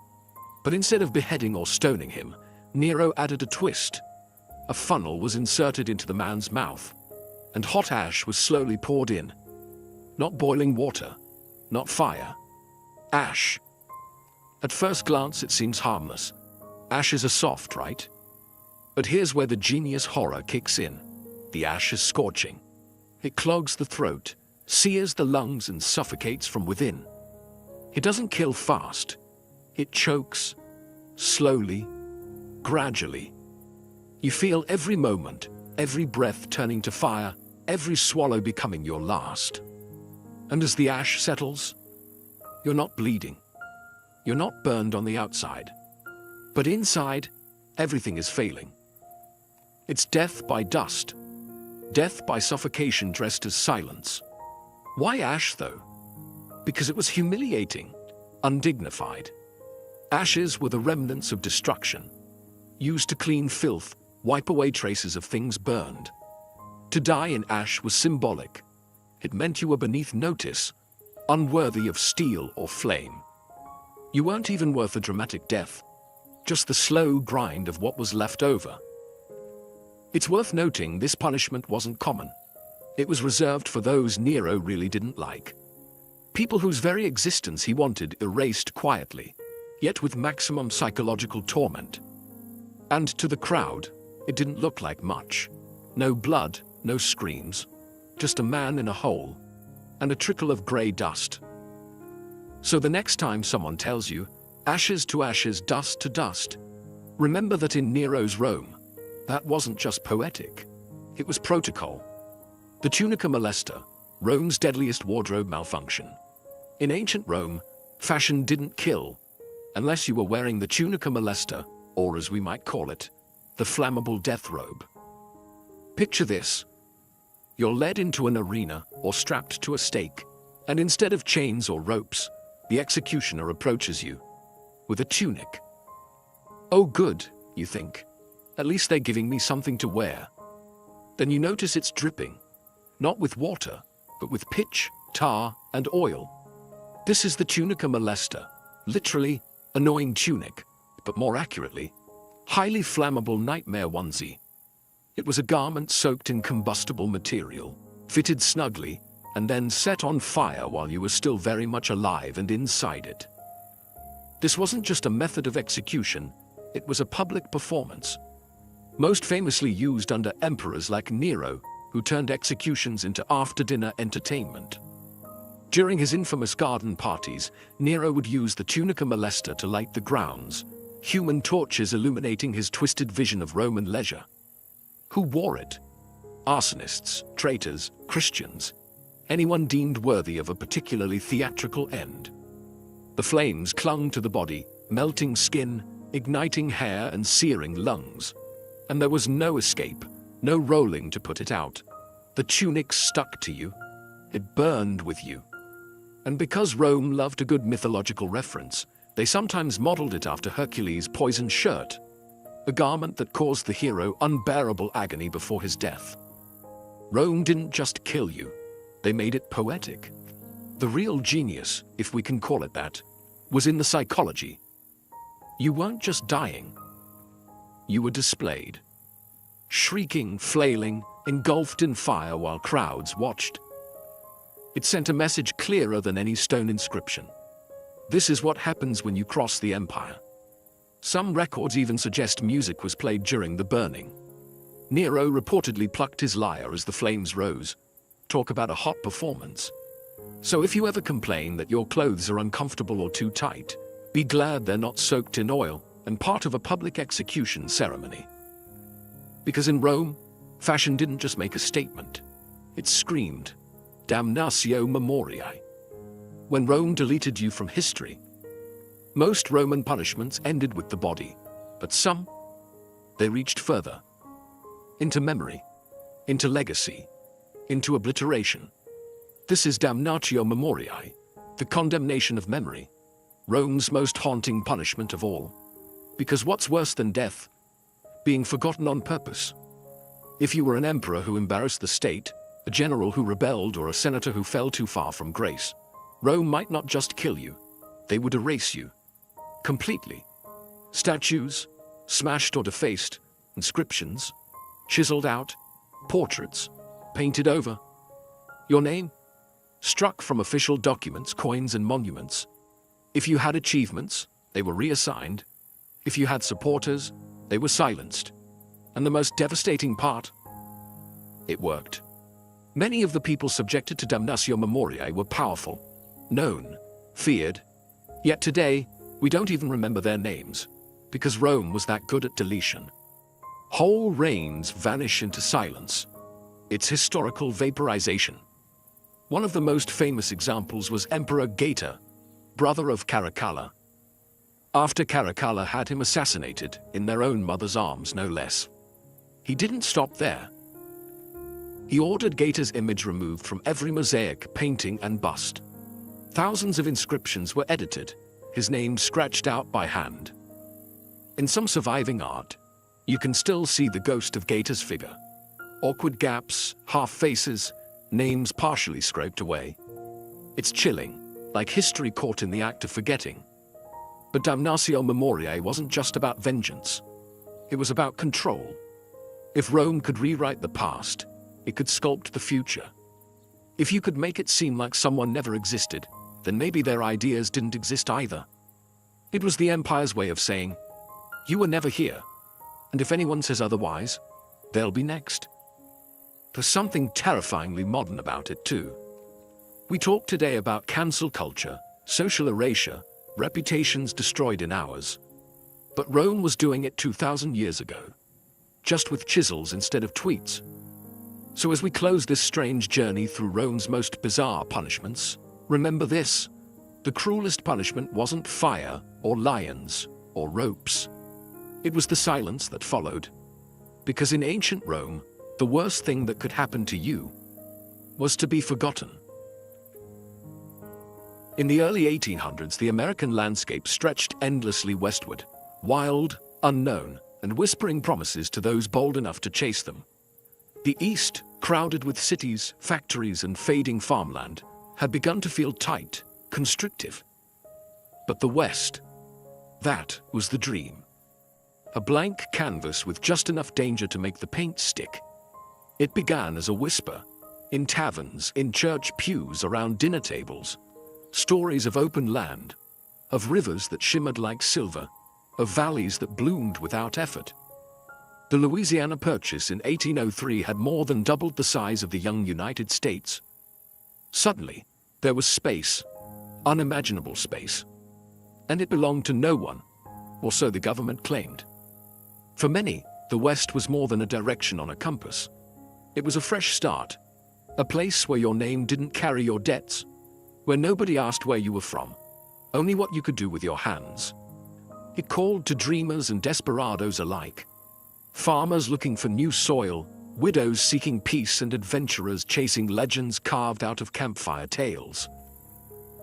But instead of beheading or stoning him, Nero added a twist. A funnel was inserted into the man's mouth, and hot ash was slowly poured in. Not boiling water, not fire. Ash. At first glance, it seems harmless. Ashes are soft, right? But here's where the genius horror kicks in. The ash is scorching. It clogs the throat, sears the lungs, and suffocates from within. It doesn't kill fast. It chokes, slowly, gradually. You feel every moment, every breath turning to fire, every swallow becoming your last. And as the ash settles, you're not bleeding. You're not burned on the outside. But inside, everything is failing. It's death by dust. Death by suffocation dressed as silence. Why ash, though? Because it was humiliating, undignified. Ashes were the remnants of destruction, used to clean filth, wipe away traces of things burned. To die in ash was symbolic. It meant you were beneath notice, unworthy of steel or flame. You weren't even worth a dramatic death, just the slow grind of what was left over. It's worth noting this punishment wasn't common. It was reserved for those Nero really didn't like. People whose very existence he wanted erased quietly, yet with maximum psychological torment. And to the crowd, it didn't look like much. No blood, no screams, just a man in a hole, and a trickle of grey dust. So the next time someone tells you, ashes to ashes, dust to dust, remember that in Nero's Rome, that wasn't just poetic, it was protocol. The tunica molesta, Rome's deadliest wardrobe malfunction. In ancient Rome, fashion didn't kill, unless you were wearing the tunica molesta, or as we might call it, the flammable death robe. Picture this. You're led into an arena or strapped to a stake, and instead of chains or ropes, the executioner approaches you with a tunic. Oh good, you think. At least they're giving me something to wear. Then you notice it's dripping, not with water, but with pitch, tar, and oil. This is the tunica molesta, literally annoying tunic, but more accurately, highly flammable nightmare onesie. It was a garment soaked in combustible material, fitted snugly, and then set on fire while you were still very much alive and inside it. This wasn't just a method of execution, it was a public performance. Most famously used under emperors like Nero, who turned executions into after-dinner entertainment. During his infamous garden parties, Nero would use the tunica molesta to light the grounds, human torches illuminating his twisted vision of Roman leisure. Who wore it? Arsonists, traitors, Christians, anyone deemed worthy of a particularly theatrical end. The flames clung to the body, melting skin, igniting hair and searing lungs. And there was no escape, no rolling to put it out. The tunic stuck to you. It burned with you. And because Rome loved a good mythological reference, they sometimes modeled it after Hercules' poisoned shirt, a garment that caused the hero unbearable agony before his death. Rome didn't just kill you, they made it poetic. The real genius, if we can call it that, was in the psychology. You weren't just dying. You were displayed. Shrieking, flailing, engulfed in fire while crowds watched. It sent a message clearer than any stone inscription. This is what happens when you cross the empire. Some records even suggest music was played during the burning. Nero reportedly plucked his lyre as the flames rose. Talk about a hot performance. So if you ever complain that your clothes are uncomfortable or too tight, be glad they're not soaked in oil and part of a public execution ceremony. Because in Rome, fashion didn't just make a statement. It screamed, damnatio memoriae. When Rome deleted you from history, most Roman punishments ended with the body, but some, they reached further. Into memory, into legacy, into obliteration. This is damnatio memoriae, the condemnation of memory, Rome's most haunting punishment of all. Because what's worse than death? Being forgotten on purpose. If you were an emperor who embarrassed the state, a general who rebelled, or a senator who fell too far from grace, Rome might not just kill you, they would erase you. Completely. Statues, smashed or defaced, inscriptions, chiseled out, portraits, painted over. Your name? Struck from official documents, coins, and monuments. If you had achievements, they were reassigned. If you had supporters, they were silenced. And the most devastating part? It worked. Many of the people subjected to damnatio memoriae were powerful, known, feared. Yet today, we don't even remember their names, because Rome was that good at deletion. Whole reigns vanish into silence. It's historical vaporization. One of the most famous examples was Emperor Geta, brother of Caracalla. After Caracalla had him assassinated, in their own mother's arms no less. He didn't stop there. He ordered Geta's image removed from every mosaic, painting, and bust. Thousands of inscriptions were edited, his name scratched out by hand. In some surviving art, you can still see the ghost of Geta's figure. Awkward gaps, half faces, names partially scraped away. It's chilling, like history caught in the act of forgetting. But damnatio memoriae wasn't just about vengeance. It was about control. If Rome could rewrite the past, it could sculpt the future. If you could make it seem like someone never existed, then maybe their ideas didn't exist either. It was the empire's way of saying, you were never here, and if anyone says otherwise, they'll be next. There's something terrifyingly modern about it too. We talk today about cancel culture, social erasure, reputations destroyed in hours. But Rome was doing it 2,000 years ago, just with chisels instead of tweets. So as we close this strange journey through Rome's most bizarre punishments, remember this: the cruelest punishment wasn't fire, or lions, or ropes. It was the silence that followed. Because in ancient Rome, the worst thing that could happen to you was to be forgotten. In the early 1800s, the American landscape stretched endlessly westward, wild, unknown, and whispering promises to those bold enough to chase them. The East, crowded with cities, factories, and fading farmland, had begun to feel tight, constrictive. But the West, that was the dream. A blank canvas with just enough danger to make the paint stick. It began as a whisper, in taverns, in church pews, around dinner tables. Stories of open land, of rivers that shimmered like silver, of valleys that bloomed without effort. The Louisiana Purchase in 1803 had more than doubled the size of the young United States. Suddenly, there was space, unimaginable space. And it belonged to no one, or so the government claimed. For many, the West was more than a direction on a compass. It was a fresh start, a place where your name didn't carry your debts, where nobody asked where you were from, only what you could do with your hands. It called to dreamers and desperados alike. Farmers looking for new soil, widows seeking peace, and adventurers chasing legends carved out of campfire tales.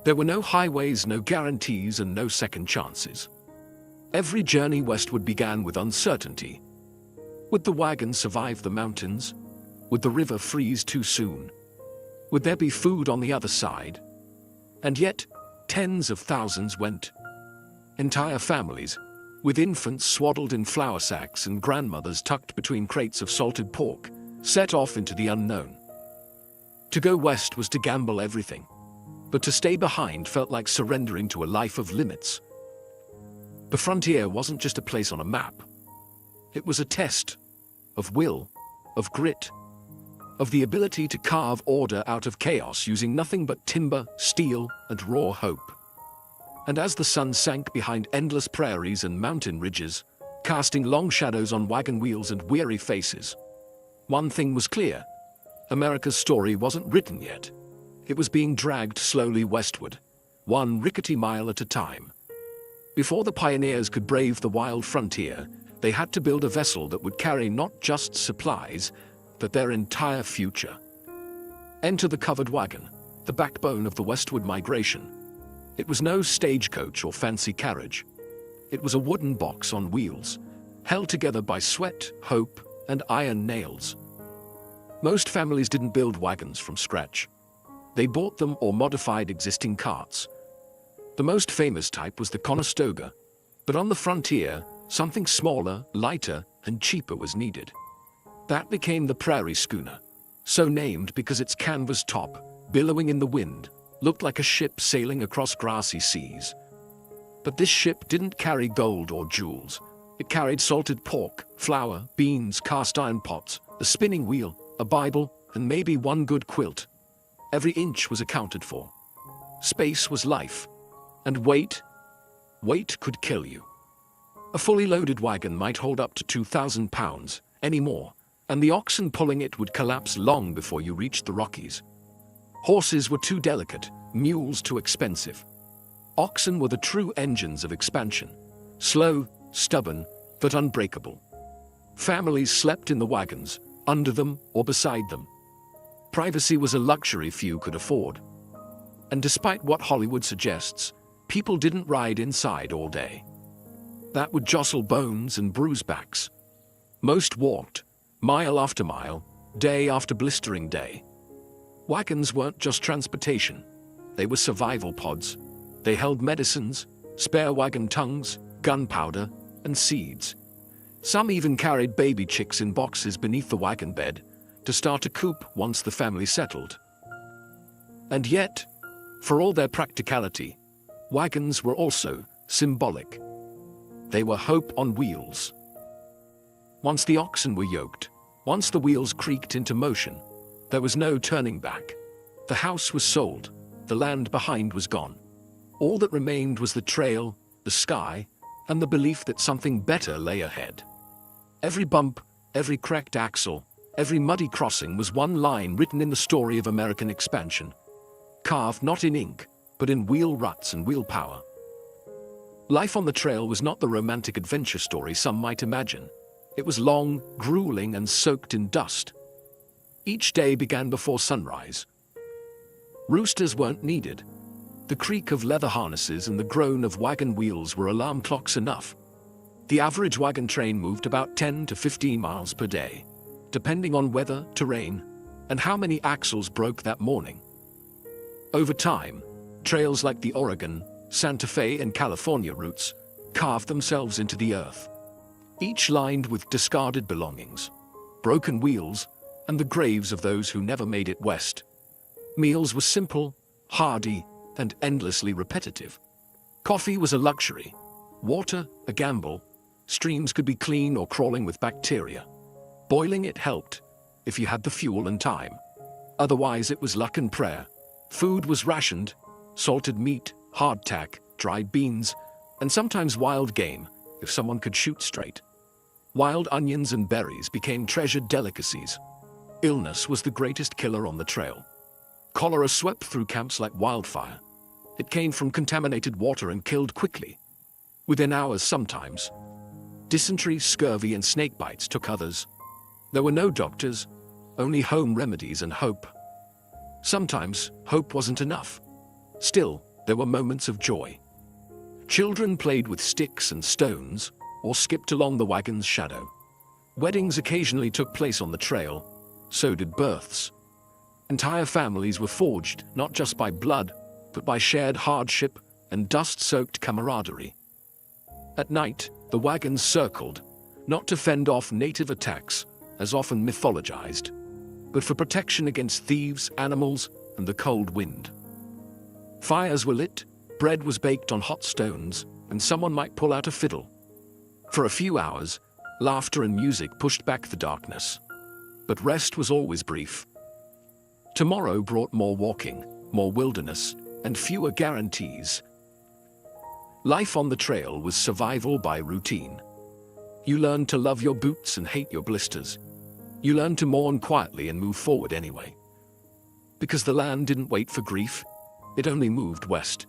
There were no highways, no guarantees, and no second chances. Every journey westward began with uncertainty. Would the wagon survive the mountains? Would the river freeze too soon? Would there be food on the other side? And yet, tens of thousands went. Entire families, with infants swaddled in flour sacks and grandmothers tucked between crates of salted pork, set off into the unknown. To go west was to gamble everything, but to stay behind felt like surrendering to a life of limits. The frontier wasn't just a place on a map. It was a test of will, of grit, of the ability to carve order out of chaos using nothing but timber, steel, and raw hope. And as the sun sank behind endless prairies and mountain ridges, casting long shadows on wagon wheels and weary faces, one thing was clear: America's story wasn't written yet. It was being dragged slowly westward, one rickety mile at a time. Before the pioneers could brave the wild frontier, they had to build a vessel that would carry not just supplies, but their entire future. Enter the covered wagon, the backbone of the westward migration. It was no stagecoach or fancy carriage. It was a wooden box on wheels, held together by sweat, hope, and iron nails. Most families didn't build wagons from scratch. They bought them or modified existing carts. The most famous type was the Conestoga, but on the frontier, something smaller, lighter, and cheaper was needed. That became the prairie schooner, so named because its canvas top, billowing in the wind, looked like a ship sailing across grassy seas. But this ship didn't carry gold or jewels. It carried salted pork, flour, beans, cast iron pots, a spinning wheel, a Bible, and maybe one good quilt. Every inch was accounted for. Space was life. And weight could kill you. A fully loaded wagon might hold up to 2,000 pounds, any more, and the oxen pulling it would collapse long before you reached the Rockies. Horses were too delicate, mules too expensive. Oxen were the true engines of expansion, slow, stubborn, but unbreakable. Families slept in the wagons, under them or beside them. Privacy was a luxury few could afford. And despite what Hollywood suggests, people didn't ride inside all day. That would jostle bones and bruise backs. Most walked, mile after mile, day after blistering day. Wagons weren't just transportation. They were survival pods. They held medicines, spare wagon tongues, gunpowder, and seeds. Some even carried baby chicks in boxes beneath the wagon bed to start a coop once the family settled. And yet, for all their practicality, wagons were also symbolic. They were hope on wheels. Once the oxen were yoked, once the wheels creaked into motion, there was no turning back. The house was sold, the land behind was gone. All that remained was the trail, the sky, and the belief that something better lay ahead. Every bump, every cracked axle, every muddy crossing was one line written in the story of American expansion, carved not in ink, but in wheel ruts and wheel power. Life on the trail was not the romantic adventure story some might imagine. It was long, grueling, and soaked in dust. Each day began before sunrise. Roosters weren't needed. The creak of leather harnesses and the groan of wagon wheels were alarm clocks enough. The average wagon train moved about 10 to 15 miles per day, depending on weather, terrain, and how many axles broke that morning. Over time, trails like the Oregon, Santa Fe, and California routes carved themselves into the earth, each lined with discarded belongings, broken wheels, and the graves of those who never made it west. Meals were simple, hearty, and endlessly repetitive. Coffee was a luxury, water a gamble. Streams could be clean or crawling with bacteria. Boiling it helped, if you had the fuel and time. Otherwise, it was luck and prayer. Food was rationed: salted meat, hardtack, dried beans, and sometimes wild game, if someone could shoot straight. Wild onions and berries became treasured delicacies. Illness was the greatest killer on the trail. Cholera swept through camps like wildfire. It came from contaminated water and killed quickly, within hours sometimes. Dysentery, scurvy, and snake bites took others. There were no doctors, only home remedies and hope. Sometimes, hope wasn't enough. Still, there were moments of joy. Children played with sticks and stones, or skipped along the wagon's shadow. Weddings occasionally took place on the trail, so did births. Entire families were forged not just by blood, but by shared hardship and dust-soaked camaraderie. At night, the wagons circled, not to fend off native attacks, as often mythologized, but for protection against thieves, animals, and the cold wind. Fires were lit, bread was baked on hot stones, and someone might pull out a fiddle. For a few hours, laughter and music pushed back the darkness. But rest was always brief. Tomorrow brought more walking, more wilderness, and fewer guarantees. Life on the trail was survival by routine. You learned to love your boots and hate your blisters. You learned to mourn quietly and move forward anyway. Because the land didn't wait for grief, it only moved west.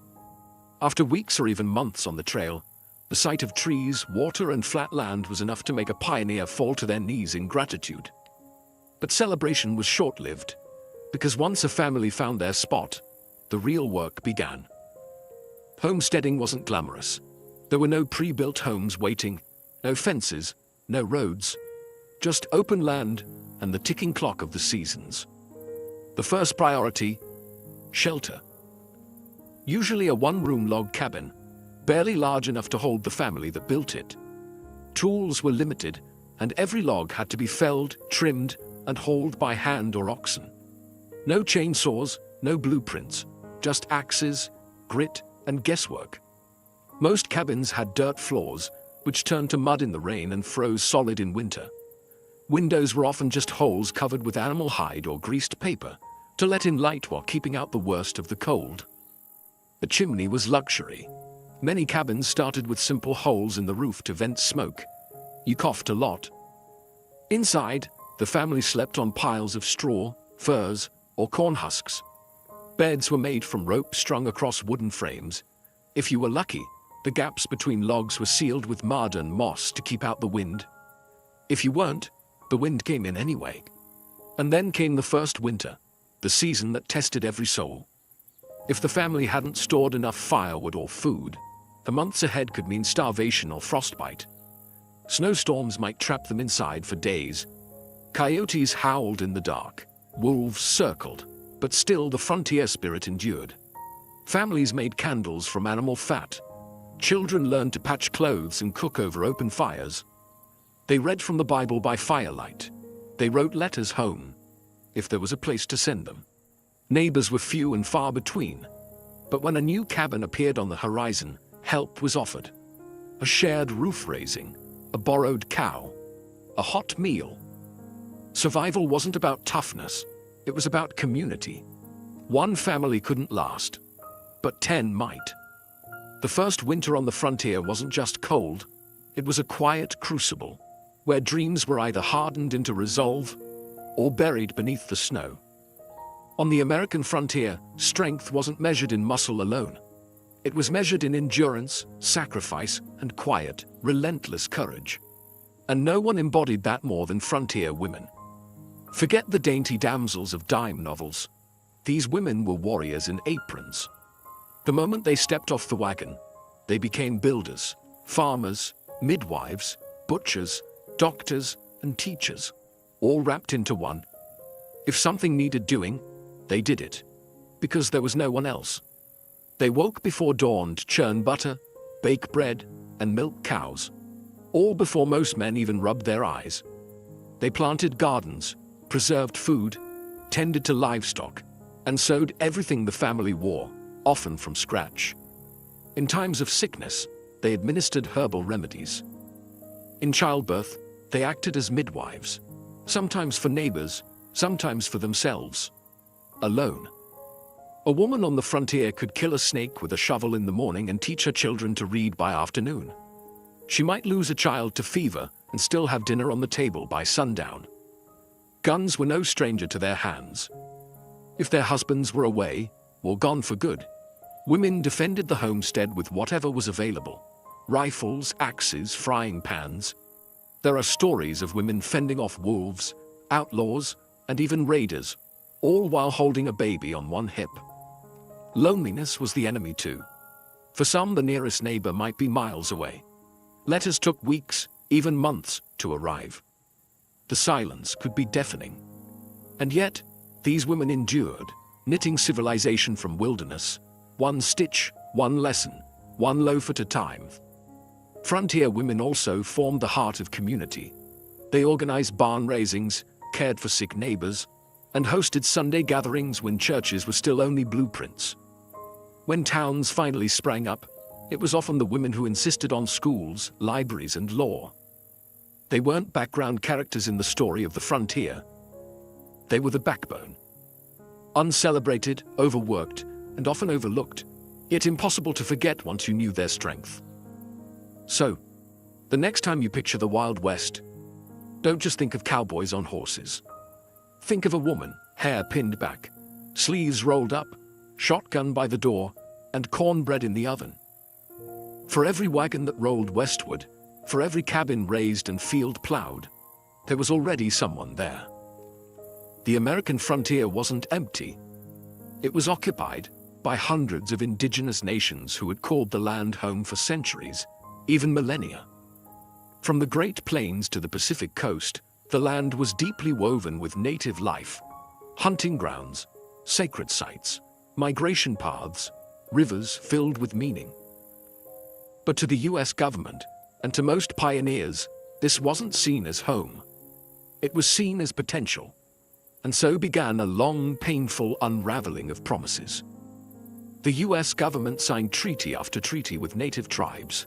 After weeks or even months on the trail, the sight of trees, water, and flat land was enough to make a pioneer fall to their knees in gratitude. But celebration was short-lived, because once a family found their spot, the real work began. Homesteading wasn't glamorous. There were no pre-built homes waiting, no fences, no roads, just open land and the ticking clock of the seasons. The first priority: shelter. Usually a one-room log cabin, barely large enough to hold the family that built it. Tools were limited, and every log had to be felled, trimmed, and hauled by hand or oxen. No chainsaws, no blueprints, just axes, grit, and guesswork. Most cabins had dirt floors, which turned to mud in the rain and froze solid in winter. Windows were often just holes covered with animal hide or greased paper to let in light while keeping out the worst of the cold. A chimney was luxury. Many cabins started with simple holes in the roof to vent smoke. You coughed a lot. Inside, the family slept on piles of straw, furs, or corn husks. Beds were made from rope strung across wooden frames. If you were lucky, the gaps between logs were sealed with mud and moss to keep out the wind. If you weren't, the wind came in anyway. And then came the first winter, the season that tested every soul. If the family hadn't stored enough firewood or food, the months ahead could mean starvation or frostbite. Snowstorms might trap them inside for days. Coyotes howled in the dark. Wolves circled, but still the frontier spirit endured. Families made candles from animal fat. Children learned to patch clothes and cook over open fires. They read from the Bible by firelight. They wrote letters home, if there was a place to send them. Neighbors were few and far between. But when a new cabin appeared on the horizon, help was offered. A shared roof raising, a borrowed cow, a hot meal. Survival wasn't about toughness, it was about community. One family couldn't last, but 10 might. The first winter on the frontier wasn't just cold, it was a quiet crucible, where dreams were either hardened into resolve or buried beneath the snow. On the American frontier, strength wasn't measured in muscle alone. It was measured in endurance, sacrifice, and quiet, relentless courage. And no one embodied that more than frontier women. Forget the dainty damsels of dime novels. These women were warriors in aprons. The moment they stepped off the wagon, they became builders, farmers, midwives, butchers, doctors, and teachers, all wrapped into one. If something needed doing, they did it, because there was no one else. They woke before dawn to churn butter, bake bread, and milk cows, all before most men even rubbed their eyes. They planted gardens, preserved food, tended to livestock, and sewed everything the family wore, often from scratch. In times of sickness, they administered herbal remedies. In childbirth, they acted as midwives, sometimes for neighbors, sometimes for themselves. Alone. A woman on the frontier could kill a snake with a shovel in the morning and teach her children to read by afternoon. She might lose a child to fever and still have dinner on the table by sundown. Guns were no stranger to their hands. If their husbands were away, or gone for good, women defended the homestead with whatever was available: rifles, axes, frying pans. There are stories of women fending off wolves, outlaws, and even raiders, all while holding a baby on one hip. Loneliness was the enemy too. For some, the nearest neighbor might be miles away. Letters took weeks, even months, to arrive. The silence could be deafening. And yet, these women endured, knitting civilization from wilderness, one stitch, one lesson, one loaf at a time. Frontier women also formed the heart of community. They organized barn raisings, cared for sick neighbors, and hosted Sunday gatherings when churches were still only blueprints. When towns finally sprang up, it was often the women who insisted on schools, libraries, and law. They weren't background characters in the story of the frontier. They were the backbone. Uncelebrated, overworked, and often overlooked, yet impossible to forget once you knew their strength. So, the next time you picture the Wild West, don't just think of cowboys on horses. Think of a woman, hair pinned back, sleeves rolled up, shotgun by the door, and cornbread in the oven. For every wagon that rolled westward, for every cabin raised and field plowed, there was already someone there. The American frontier wasn't empty. It was occupied by hundreds of indigenous nations who had called the land home for centuries, even millennia. From the Great Plains to the Pacific coast, the land was deeply woven with native life: hunting grounds, sacred sites, migration paths, rivers filled with meaning. But to the US government, and to most pioneers, this wasn't seen as home. It was seen as potential. And so began a long, painful unraveling of promises. The US government signed treaty after treaty with native tribes,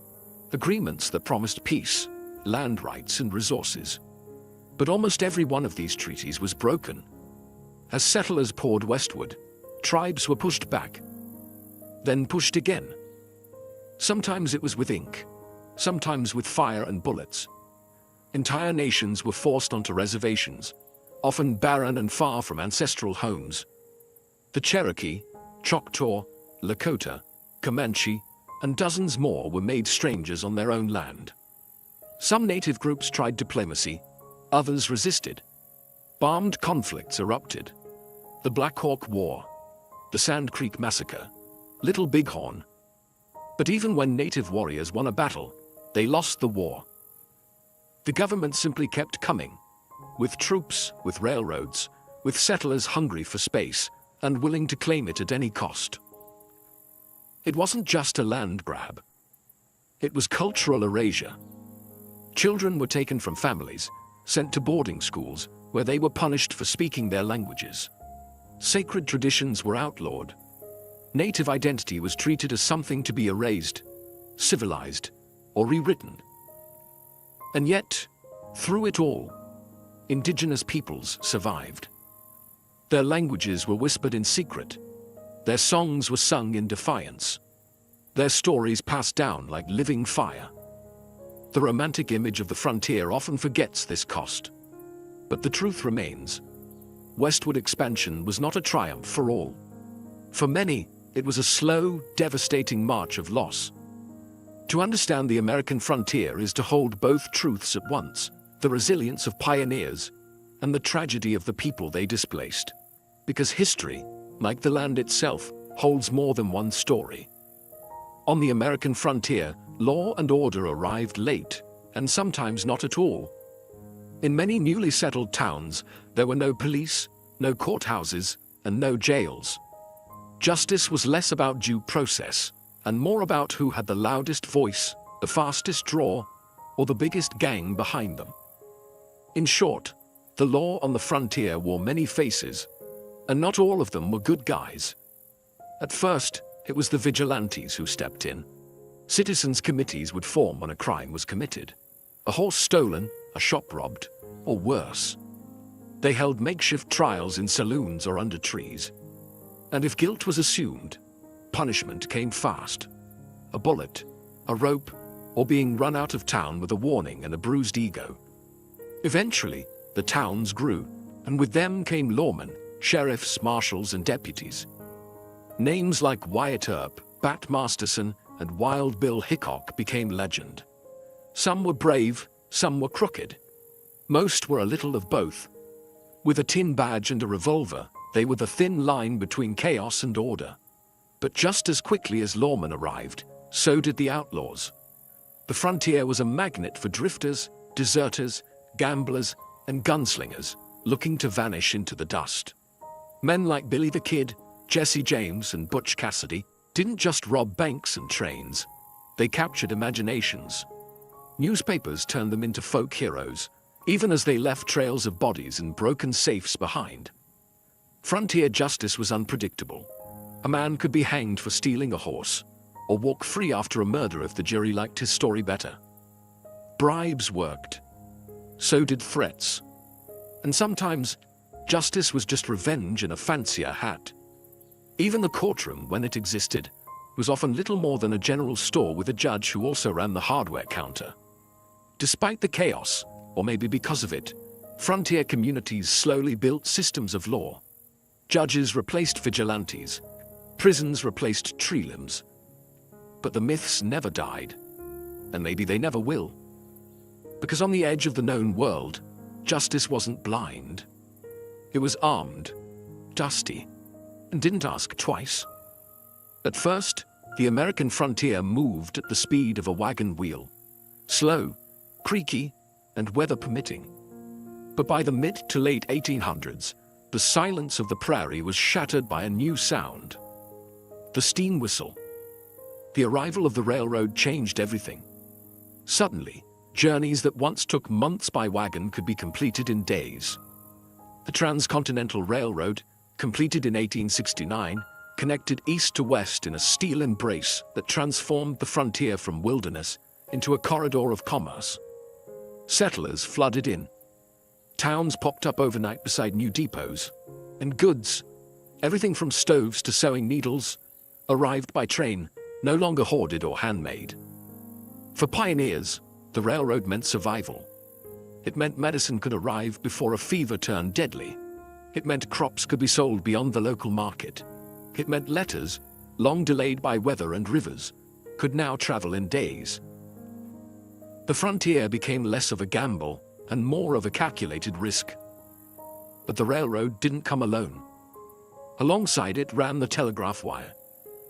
agreements that promised peace, land rights, and resources. But almost every one of these treaties was broken. As settlers poured westward, tribes were pushed back, then pushed again. Sometimes it was with ink, sometimes with fire and bullets. Entire nations were forced onto reservations, often barren and far from ancestral homes. The Cherokee, Choctaw, Lakota, Comanche, and dozens more were made strangers on their own land. Some native groups tried diplomacy, others resisted. Armed conflicts erupted. The Black Hawk War, the Sand Creek Massacre, Little Bighorn. But even when native warriors won a battle, they lost the war. The government simply kept coming, with troops, with railroads, with settlers hungry for space and willing to claim it at any cost. It wasn't just a land grab. It was cultural erasure. Children were taken from families, sent to boarding schools, where they were punished for speaking their languages. Sacred traditions were outlawed. Native identity was treated as something to be erased, civilized, or rewritten. And yet, through it all, indigenous peoples survived. Their languages were whispered in secret. Their songs were sung in defiance. Their stories passed down like living fire. The romantic image of the frontier often forgets this cost. But the truth remains. Westward expansion was not a triumph for all. For many, it was a slow, devastating march of loss. To understand the American frontier is to hold both truths at once: the resilience of pioneers and the tragedy of the people they displaced. Because history, like the land itself, holds more than one story. On the American frontier, law and order arrived late, and sometimes not at all. In many newly settled towns, there were no police, no courthouses, and no jails. Justice was less about due process, and more about who had the loudest voice, the fastest draw, or the biggest gang behind them. In short, the law on the frontier wore many faces, and not all of them were good guys. At first, it was the vigilantes who stepped in. Citizens' committees would form when a crime was committed. A horse stolen, a shop robbed, or worse. They held makeshift trials in saloons or under trees. And if guilt was assumed, punishment came fast. A bullet, a rope, or being run out of town with a warning and a bruised ego. Eventually, the towns grew, and with them came lawmen, sheriffs, marshals, and deputies. Names like Wyatt Earp, Bat Masterson, and Wild Bill Hickok became legend. Some were brave, some were crooked. Most were a little of both. With a tin badge and a revolver, they were the thin line between chaos and order. But just as quickly as lawmen arrived, so did the outlaws. The frontier was a magnet for drifters, deserters, gamblers, and gunslingers, looking to vanish into the dust. Men like Billy the Kid, Jesse James, and Butch Cassidy didn't just rob banks and trains. They captured imaginations. Newspapers turned them into folk heroes, even as they left trails of bodies and broken safes behind. Frontier justice was unpredictable. A man could be hanged for stealing a horse, or walk free after a murder if the jury liked his story better. Bribes worked. So did threats. And sometimes, justice was just revenge in a fancier hat. Even the courtroom, when it existed, was often little more than a general store with a judge who also ran the hardware counter. Despite the chaos, or maybe because of it, frontier communities slowly built systems of law. Judges replaced vigilantes. Prisons replaced tree limbs. But the myths never died. And maybe they never will. Because on the edge of the known world, justice wasn't blind. It was armed, dusty, and didn't ask twice. At first, the American frontier moved at the speed of a wagon wheel. Slow, creaky, and weather permitting. But by the mid to late 1800s, the silence of the prairie was shattered by a new sound. The steam whistle. The arrival of the railroad changed everything. Suddenly, journeys that once took months by wagon could be completed in days. The Transcontinental Railroad, completed in 1869, connected east to west in a steel embrace that transformed the frontier from wilderness into a corridor of commerce. Settlers flooded in. Towns popped up overnight beside new depots. And goods, everything from stoves to sewing needles, arrived by train, no longer hoarded or handmade. For pioneers, the railroad meant survival. It meant medicine could arrive before a fever turned deadly. It meant crops could be sold beyond the local market. It meant letters, long delayed by weather and rivers, could now travel in days. The frontier became less of a gamble and more of a calculated risk. But the railroad didn't come alone. Alongside it ran the telegraph wire.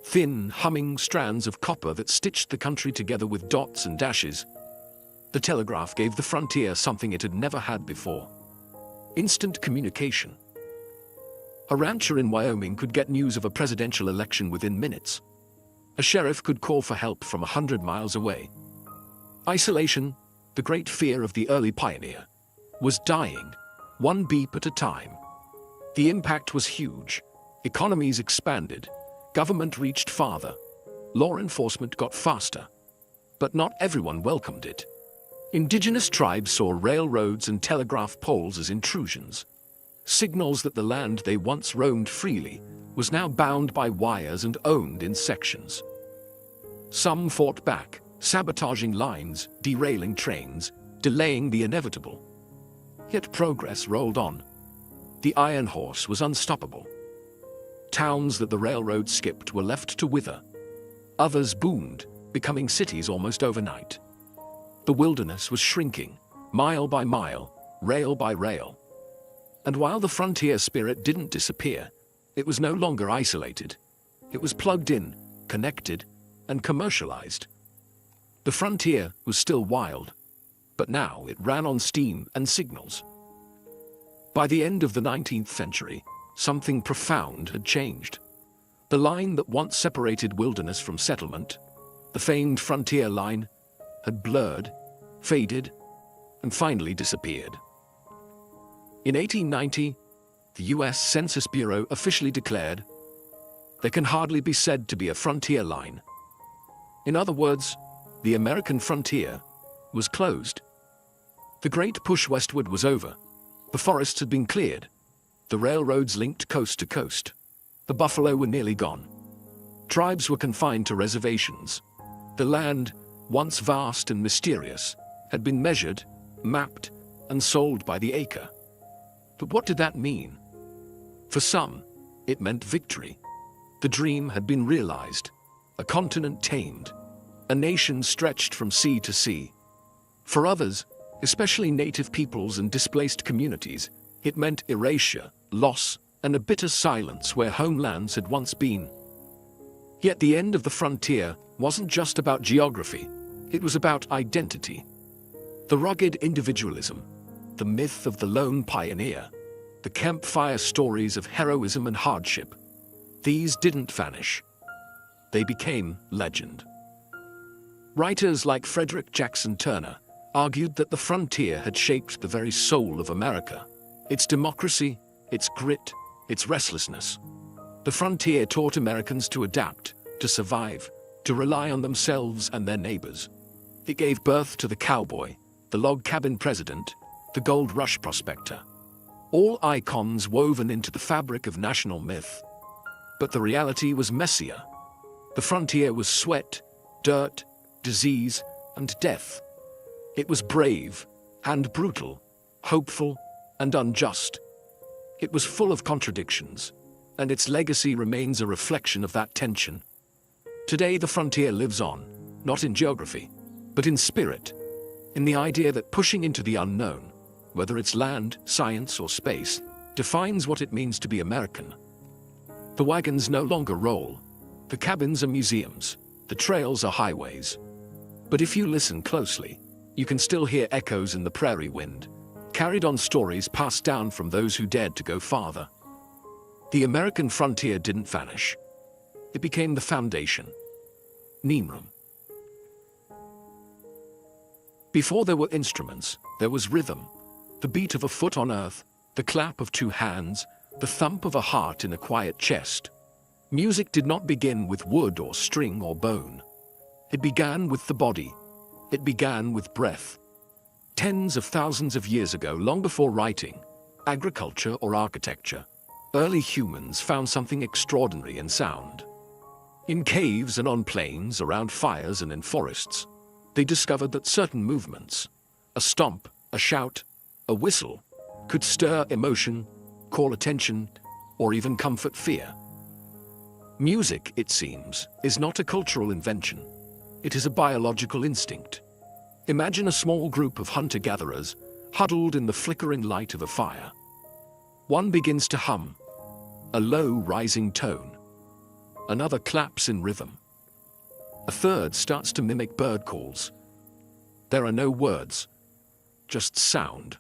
Thin, humming strands of copper that stitched the country together with dots and dashes. The telegraph gave the frontier something it had never had before. Instant communication. A rancher in Wyoming could get news of a presidential election within minutes. A sheriff could call for help from 100 miles away. Isolation, the great fear of the early pioneer, was dying, one beep at a time. The impact was huge. Economies expanded. Government reached farther. Law enforcement got faster. But not everyone welcomed it. Indigenous tribes saw railroads and telegraph poles as intrusions. Signals that the land they once roamed freely was now bound by wires and owned in sections. Some fought back, sabotaging lines, derailing trains, delaying the inevitable. Yet progress rolled on. The Iron Horse was unstoppable. Towns that the railroad skipped were left to wither. Others boomed, becoming cities almost overnight. The wilderness was shrinking, mile by mile, rail by rail. And while the frontier spirit didn't disappear, it was no longer isolated. It was plugged in, connected, and commercialized. The frontier was still wild, but now it ran on steam and signals. By the end of the 19th century, something profound had changed. The line that once separated wilderness from settlement, the famed frontier line, had blurred, faded, and finally disappeared. In 1890, the US Census Bureau officially declared, "There can hardly be said to be a frontier line." In other words, the American frontier was closed. The great push westward was over. The forests had been cleared. The railroads linked coast to coast. The buffalo were nearly gone. Tribes were confined to reservations. The land, once vast and mysterious, had been measured, mapped, and sold by the acre. But what did that mean? For some, it meant victory. The dream had been realized, a continent tamed, a nation stretched from sea to sea. For others, especially native peoples and displaced communities, it meant erasure, loss, and a bitter silence where homelands had once been. Yet the end of the frontier wasn't just about geography, it was about identity. The rugged individualism, the myth of the lone pioneer, the campfire stories of heroism and hardship, these didn't vanish. They became legend. Writers like Frederick Jackson Turner argued that the frontier had shaped the very soul of America, its democracy, its grit, its restlessness. The frontier taught Americans to adapt, to survive, to rely on themselves and their neighbors. It gave birth to the cowboy, the log cabin president, the gold rush prospector. All icons woven into the fabric of national myth. But the reality was messier. The frontier was sweat, dirt, disease, and death. It was brave and brutal, hopeful and unjust. It was full of contradictions, and its legacy remains a reflection of that tension. Today the frontier lives on, not in geography, but in spirit, in the idea that pushing into the unknown, whether it's land, science, or space, defines what it means to be American. The wagons no longer roll, the cabins are museums, the trails are highways. But if you listen closely, you can still hear echoes in the prairie wind, carried on stories passed down from those who dared to go farther. The American frontier didn't vanish. It became the foundation. Nimrum. Before there were instruments, there was rhythm. The beat of a foot on earth, the clap of two hands, the thump of a heart in a quiet chest. Music did not begin with wood or string or bone. It began with the body. It began with breath. Tens of thousands of years ago, long before writing, agriculture, or architecture, early humans found something extraordinary in sound. In caves and on plains, around fires and in forests, they discovered that certain movements, a stomp, a shout, a whistle, could stir emotion, call attention, or even comfort fear. Music, it seems, is not a cultural invention. It is a biological instinct. Imagine a small group of hunter-gatherers huddled in the flickering light of a fire. One begins to hum, a low rising tone. Another claps in rhythm. A third starts to mimic bird calls. There are no words, just sound.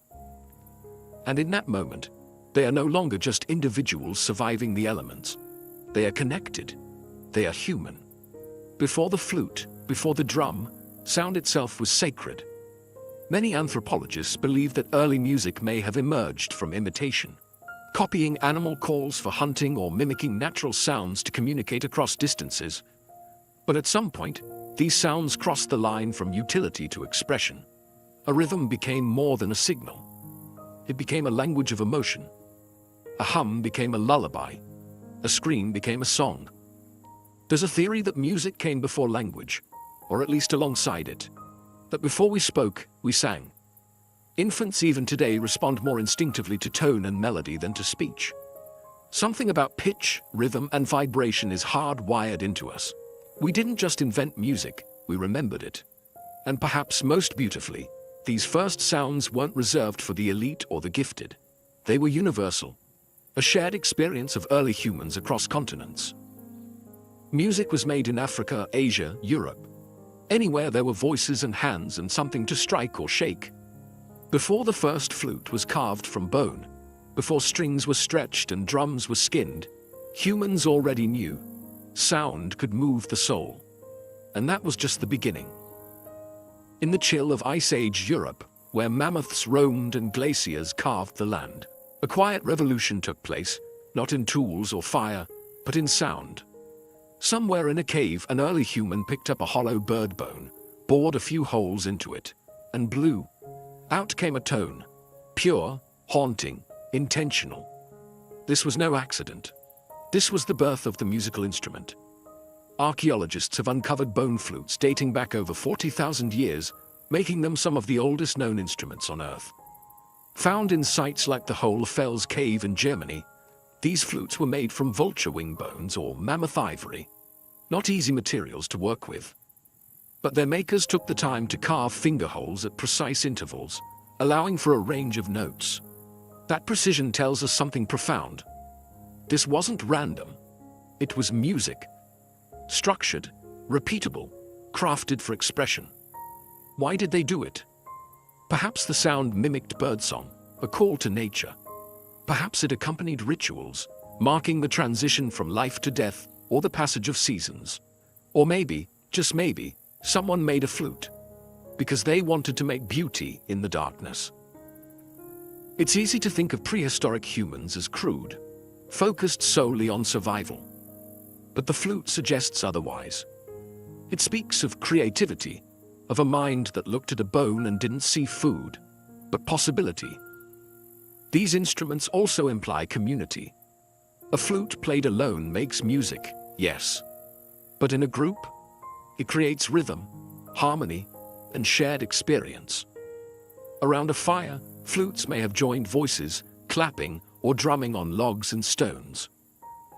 And in that moment, they are no longer just individuals surviving the elements. They are connected. They are human. Before the flute, before the drum, sound itself was sacred. Many anthropologists believe that early music may have emerged from imitation, copying animal calls for hunting or mimicking natural sounds to communicate across distances. But at some point, these sounds crossed the line from utility to expression. A rhythm became more than a signal. It became a language of emotion. A hum became a lullaby. A scream became a song. There's a theory that music came before language, or at least alongside it. That before we spoke, we sang. Infants even today respond more instinctively to tone and melody than to speech. Something about pitch, rhythm, and vibration is hardwired into us. We didn't just invent music, we remembered it. And perhaps most beautifully, these first sounds weren't reserved for the elite or the gifted. They were universal, a shared experience of early humans across continents. Music was made in Africa, Asia, Europe. Anywhere there were voices and hands and something to strike or shake. Before the first flute was carved from bone, before strings were stretched and drums were skinned, humans already knew sound could move the soul. And that was just the beginning. In the chill of Ice Age Europe, where mammoths roamed and glaciers carved the land, a quiet revolution took place, not in tools or fire, but in sound. Somewhere in a cave, an early human picked up a hollow bird bone, bored a few holes into it, and blew. Out came a tone. Pure, haunting, intentional. This was no accident. This was the birth of the musical instrument. Archaeologists have uncovered bone flutes dating back over 40,000 years, making them some of the oldest known instruments on Earth. Found in sites like the Hohlfels cave in Germany, these flutes were made from vulture wing bones or mammoth ivory. Not easy materials to work with. But their makers took the time to carve finger holes at precise intervals, allowing for a range of notes. That precision tells us something profound. This wasn't random. It was music. Structured, repeatable, crafted for expression. Why did they do it? Perhaps the sound mimicked birdsong, a call to nature. Perhaps it accompanied rituals, marking the transition from life to death or the passage of seasons. Or maybe, just maybe, someone made a flute because they wanted to make beauty in the darkness. It's easy to think of prehistoric humans as crude, focused solely on survival. But the flute suggests otherwise. It speaks of creativity, of a mind that looked at a bone and didn't see food, but possibility. These instruments also imply community. A flute played alone makes music, yes. But in a group, it creates rhythm, harmony, and shared experience. Around a fire, flutes may have joined voices, clapping or drumming on logs and stones.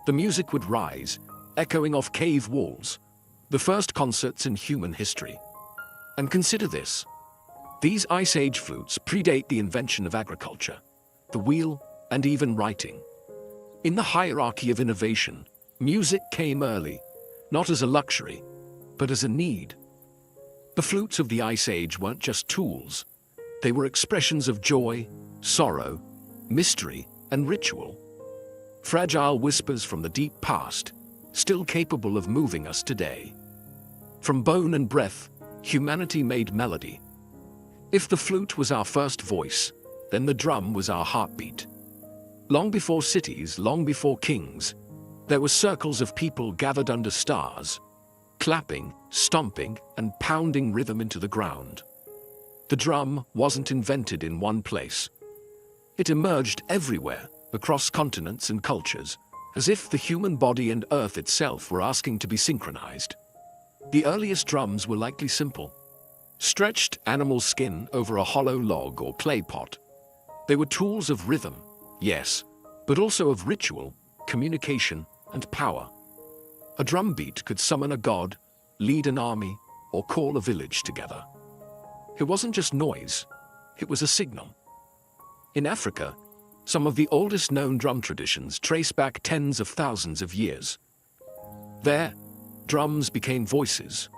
The music would rise, echoing off cave walls, the first concerts in human history. And consider this. These Ice Age flutes predate the invention of agriculture, the wheel, and even writing. In the hierarchy of innovation, music came early, not as a luxury, but as a need. The flutes of the Ice Age weren't just tools. They were expressions of joy, sorrow, mystery, and ritual. Fragile whispers from the deep past, still capable of moving us today. From bone and breath, humanity made melody. If the flute was our first voice, then the drum was our heartbeat. Long before cities, long before kings, there were circles of people gathered under stars, clapping, stomping, and pounding rhythm into the ground. The drum wasn't invented in one place. It emerged everywhere, across continents and cultures, as if the human body and Earth itself were asking to be synchronized. The earliest drums were likely simple. Stretched animal skin over a hollow log or clay pot. They were tools of rhythm, yes, but also of ritual, communication, and power. A drum beat could summon a god, lead an army, or call a village together. It wasn't just noise, it was a signal. In Africa, some of the oldest known drum traditions trace back tens of thousands of years. There, drums became voices,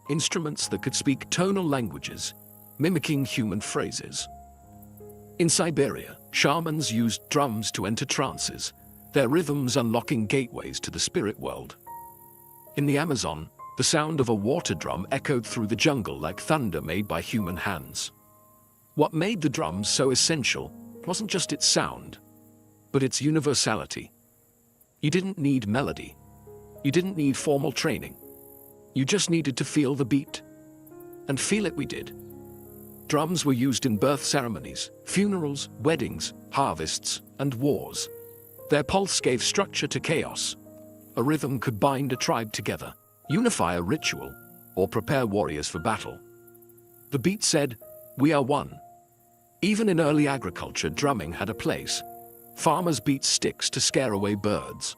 instruments that could speak tonal languages, mimicking human phrases. In Siberia, shamans used drums to enter trances, their rhythms unlocking gateways to the spirit world. In the Amazon, the sound of a water drum echoed through the jungle like thunder made by human hands. What made the drums so essential wasn't just its sound, but its universality. You didn't need melody. You didn't need formal training. You just needed to feel the beat. And feel it we did. Drums were used in birth ceremonies, funerals, weddings, harvests, and wars. Their pulse gave structure to chaos. A rhythm could bind a tribe together, unify a ritual, or prepare warriors for battle. The beat said, "We are one." Even in early agriculture, drumming had a place. Farmers beat sticks to scare away birds.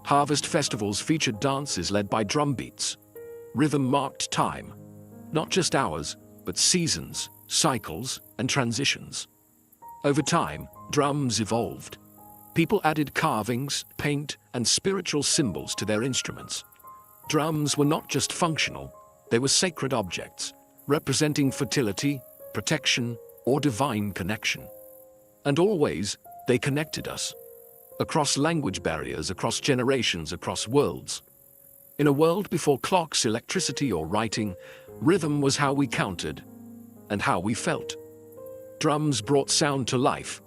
Harvest festivals featured dances led by drum beats. Rhythm marked time, not just hours, but seasons, cycles, and transitions. Over time, drums evolved. People added carvings, paint, and spiritual symbols to their instruments. Drums were not just functional, They were sacred objects, representing fertility, protection, or divine connection. And always, they connected us. Across language barriers, across generations, across worlds. In a world before clocks, electricity, or writing, rhythm was how we counted and how we felt. Drums brought sound to life.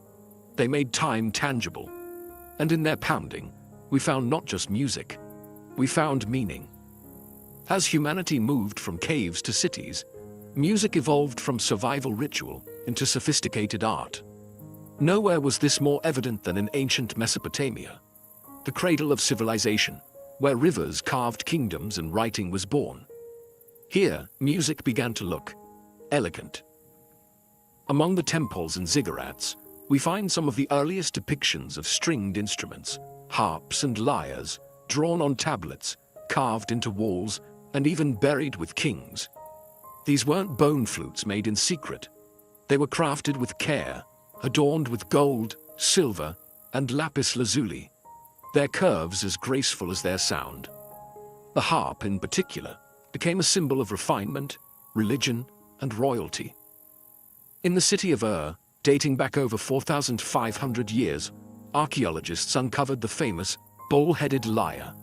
They made time tangible. And in their pounding, we found not just music, we found meaning. As humanity moved from caves to cities, music evolved from survival ritual into sophisticated art. Nowhere was this more evident than in ancient Mesopotamia, the cradle of civilization, where rivers carved kingdoms and writing was born. Here, music began to look elegant. Among the temples and ziggurats, we find some of the earliest depictions of stringed instruments, harps and lyres, drawn on tablets, carved into walls, and even buried with kings. These weren't bone flutes made in secret. They were crafted with care, adorned with gold, silver, and lapis lazuli, their curves as graceful as their sound. The harp, in particular, became a symbol of refinement, religion, and royalty. In the city of Ur, dating back over 4,500 years, archaeologists uncovered the famous bull-headed lyre,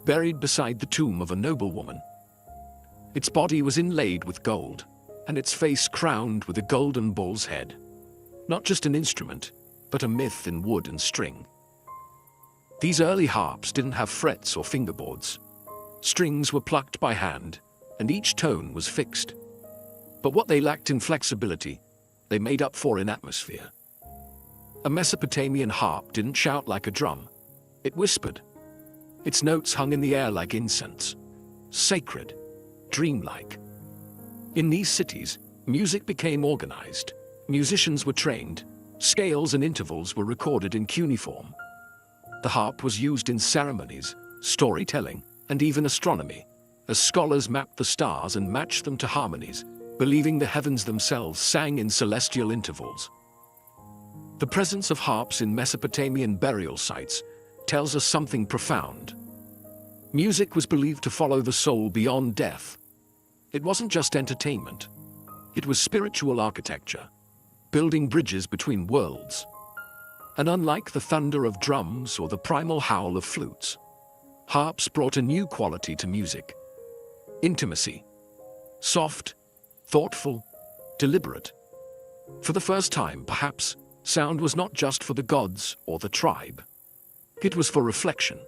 buried beside the tomb of a noblewoman. Its body was inlaid with gold, and its face crowned with a golden bull's head. Not just an instrument, but a myth in wood and string. These early harps didn't have frets or fingerboards. Strings were plucked by hand, and each tone was fixed. But what they lacked in flexibility, they made up for in atmosphere. A Mesopotamian harp didn't shout like a drum. It whispered. Its notes hung in the air like incense. Sacred, dreamlike. In these cities, music became organized. Musicians were trained. Scales and intervals were recorded in cuneiform. The harp was used in ceremonies, storytelling, and even astronomy, as scholars mapped the stars and matched them to harmonies, believing the heavens themselves sang in celestial intervals. The presence of harps in Mesopotamian burial sites tells us something profound. Music was believed to follow the soul beyond death. It wasn't just entertainment. It was spiritual architecture, building bridges between worlds. And unlike the thunder of drums or the primal howl of flutes, harps brought a new quality to music. Intimacy. Soft, thoughtful, deliberate. For the first time, perhaps, sound was not just for the gods or the tribe. It was for reflection.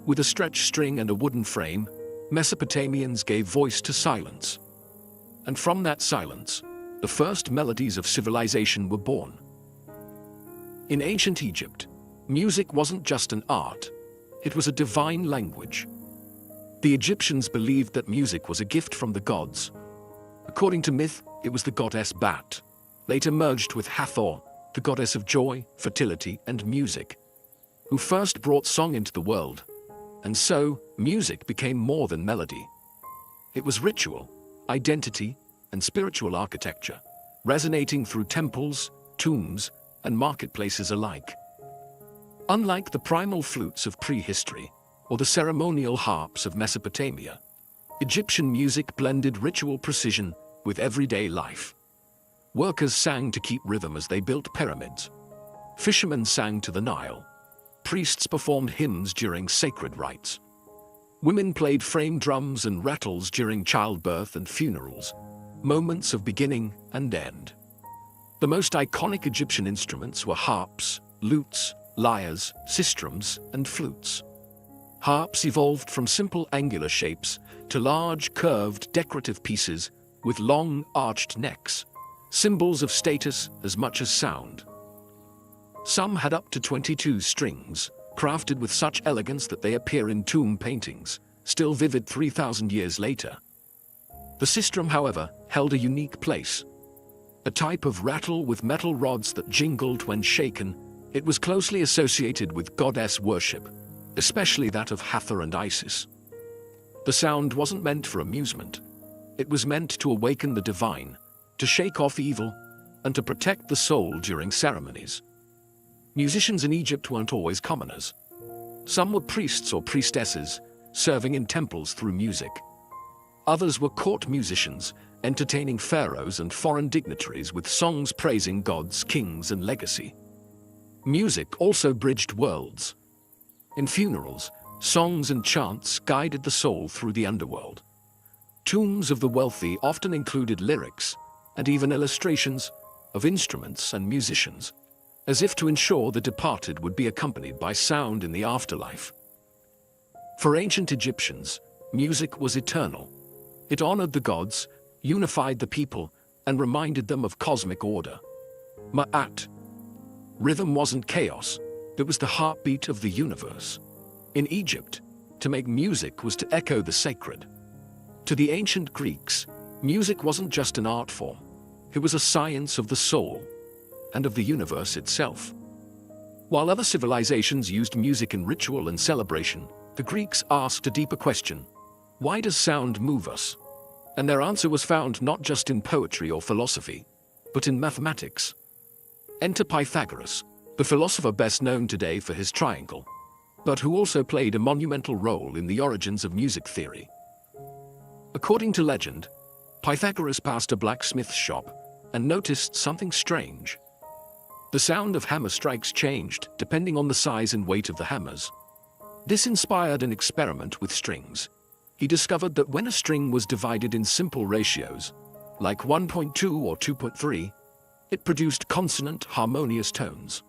With a stretched string and a wooden frame, Mesopotamians gave voice to silence. And from that silence, the first melodies of civilization were born. In ancient Egypt, music wasn't just an art, it was a divine language. The Egyptians believed that music was a gift from the gods. According to myth, it was the goddess Bat, later merged with Hathor, the goddess of joy, fertility, and music, who first brought song into the world. And so, music became more than melody. It was ritual, identity, and spiritual architecture, resonating through temples, tombs, and marketplaces alike. Unlike the primal flutes of prehistory or the ceremonial harps of Mesopotamia, Egyptian music blended ritual precision with everyday life. Workers sang to keep rhythm as they built pyramids. Fishermen sang to the Nile. Priests performed hymns during sacred rites. Women played frame drums and rattles during childbirth and funerals, moments of beginning and end. The most iconic Egyptian instruments were harps, lutes, lyres, sistrums, and flutes. Harps evolved from simple angular shapes to large, curved, decorative pieces with long, arched necks, symbols of status as much as sound. Some had up to 22 strings, crafted with such elegance that they appear in tomb paintings, still vivid 3,000 years later. The sistrum, however, held a unique place. A type of rattle with metal rods that jingled when shaken, it was closely associated with goddess worship, especially that of Hathor and Isis. The sound wasn't meant for amusement. It was meant to awaken the divine, to shake off evil, and to protect the soul during ceremonies. Musicians in Egypt weren't always commoners. Some were priests or priestesses, serving in temples through music. Others were court musicians, entertaining pharaohs and foreign dignitaries with songs praising gods, kings, and legacy. Music also bridged worlds. In funerals, songs and chants guided the soul through the underworld. Tombs of the wealthy often included lyrics and even illustrations of instruments and musicians, as if to ensure the departed would be accompanied by sound in the afterlife. For ancient Egyptians, music was eternal. It honored the gods, unified the people, and reminded them of cosmic order. Ma'at. Rhythm wasn't chaos, it was the heartbeat of the universe. In Egypt, to make music was to echo the sacred. To the ancient Greeks, music wasn't just an art form, it was a science of the soul and of the universe itself. While other civilizations used music in ritual and celebration, the Greeks asked a deeper question: why does sound move us? And their answer was found not just in poetry or philosophy, but in mathematics. Enter Pythagoras, the philosopher best known today for his triangle, but who also played a monumental role in the origins of music theory. According to legend, Pythagoras passed a blacksmith's shop and noticed something strange. The sound of hammer strikes changed depending on the size and weight of the hammers. This inspired an experiment with strings. He discovered that when a string was divided in simple ratios, like 1.2 or 2.3, it produced consonant, harmonious tones.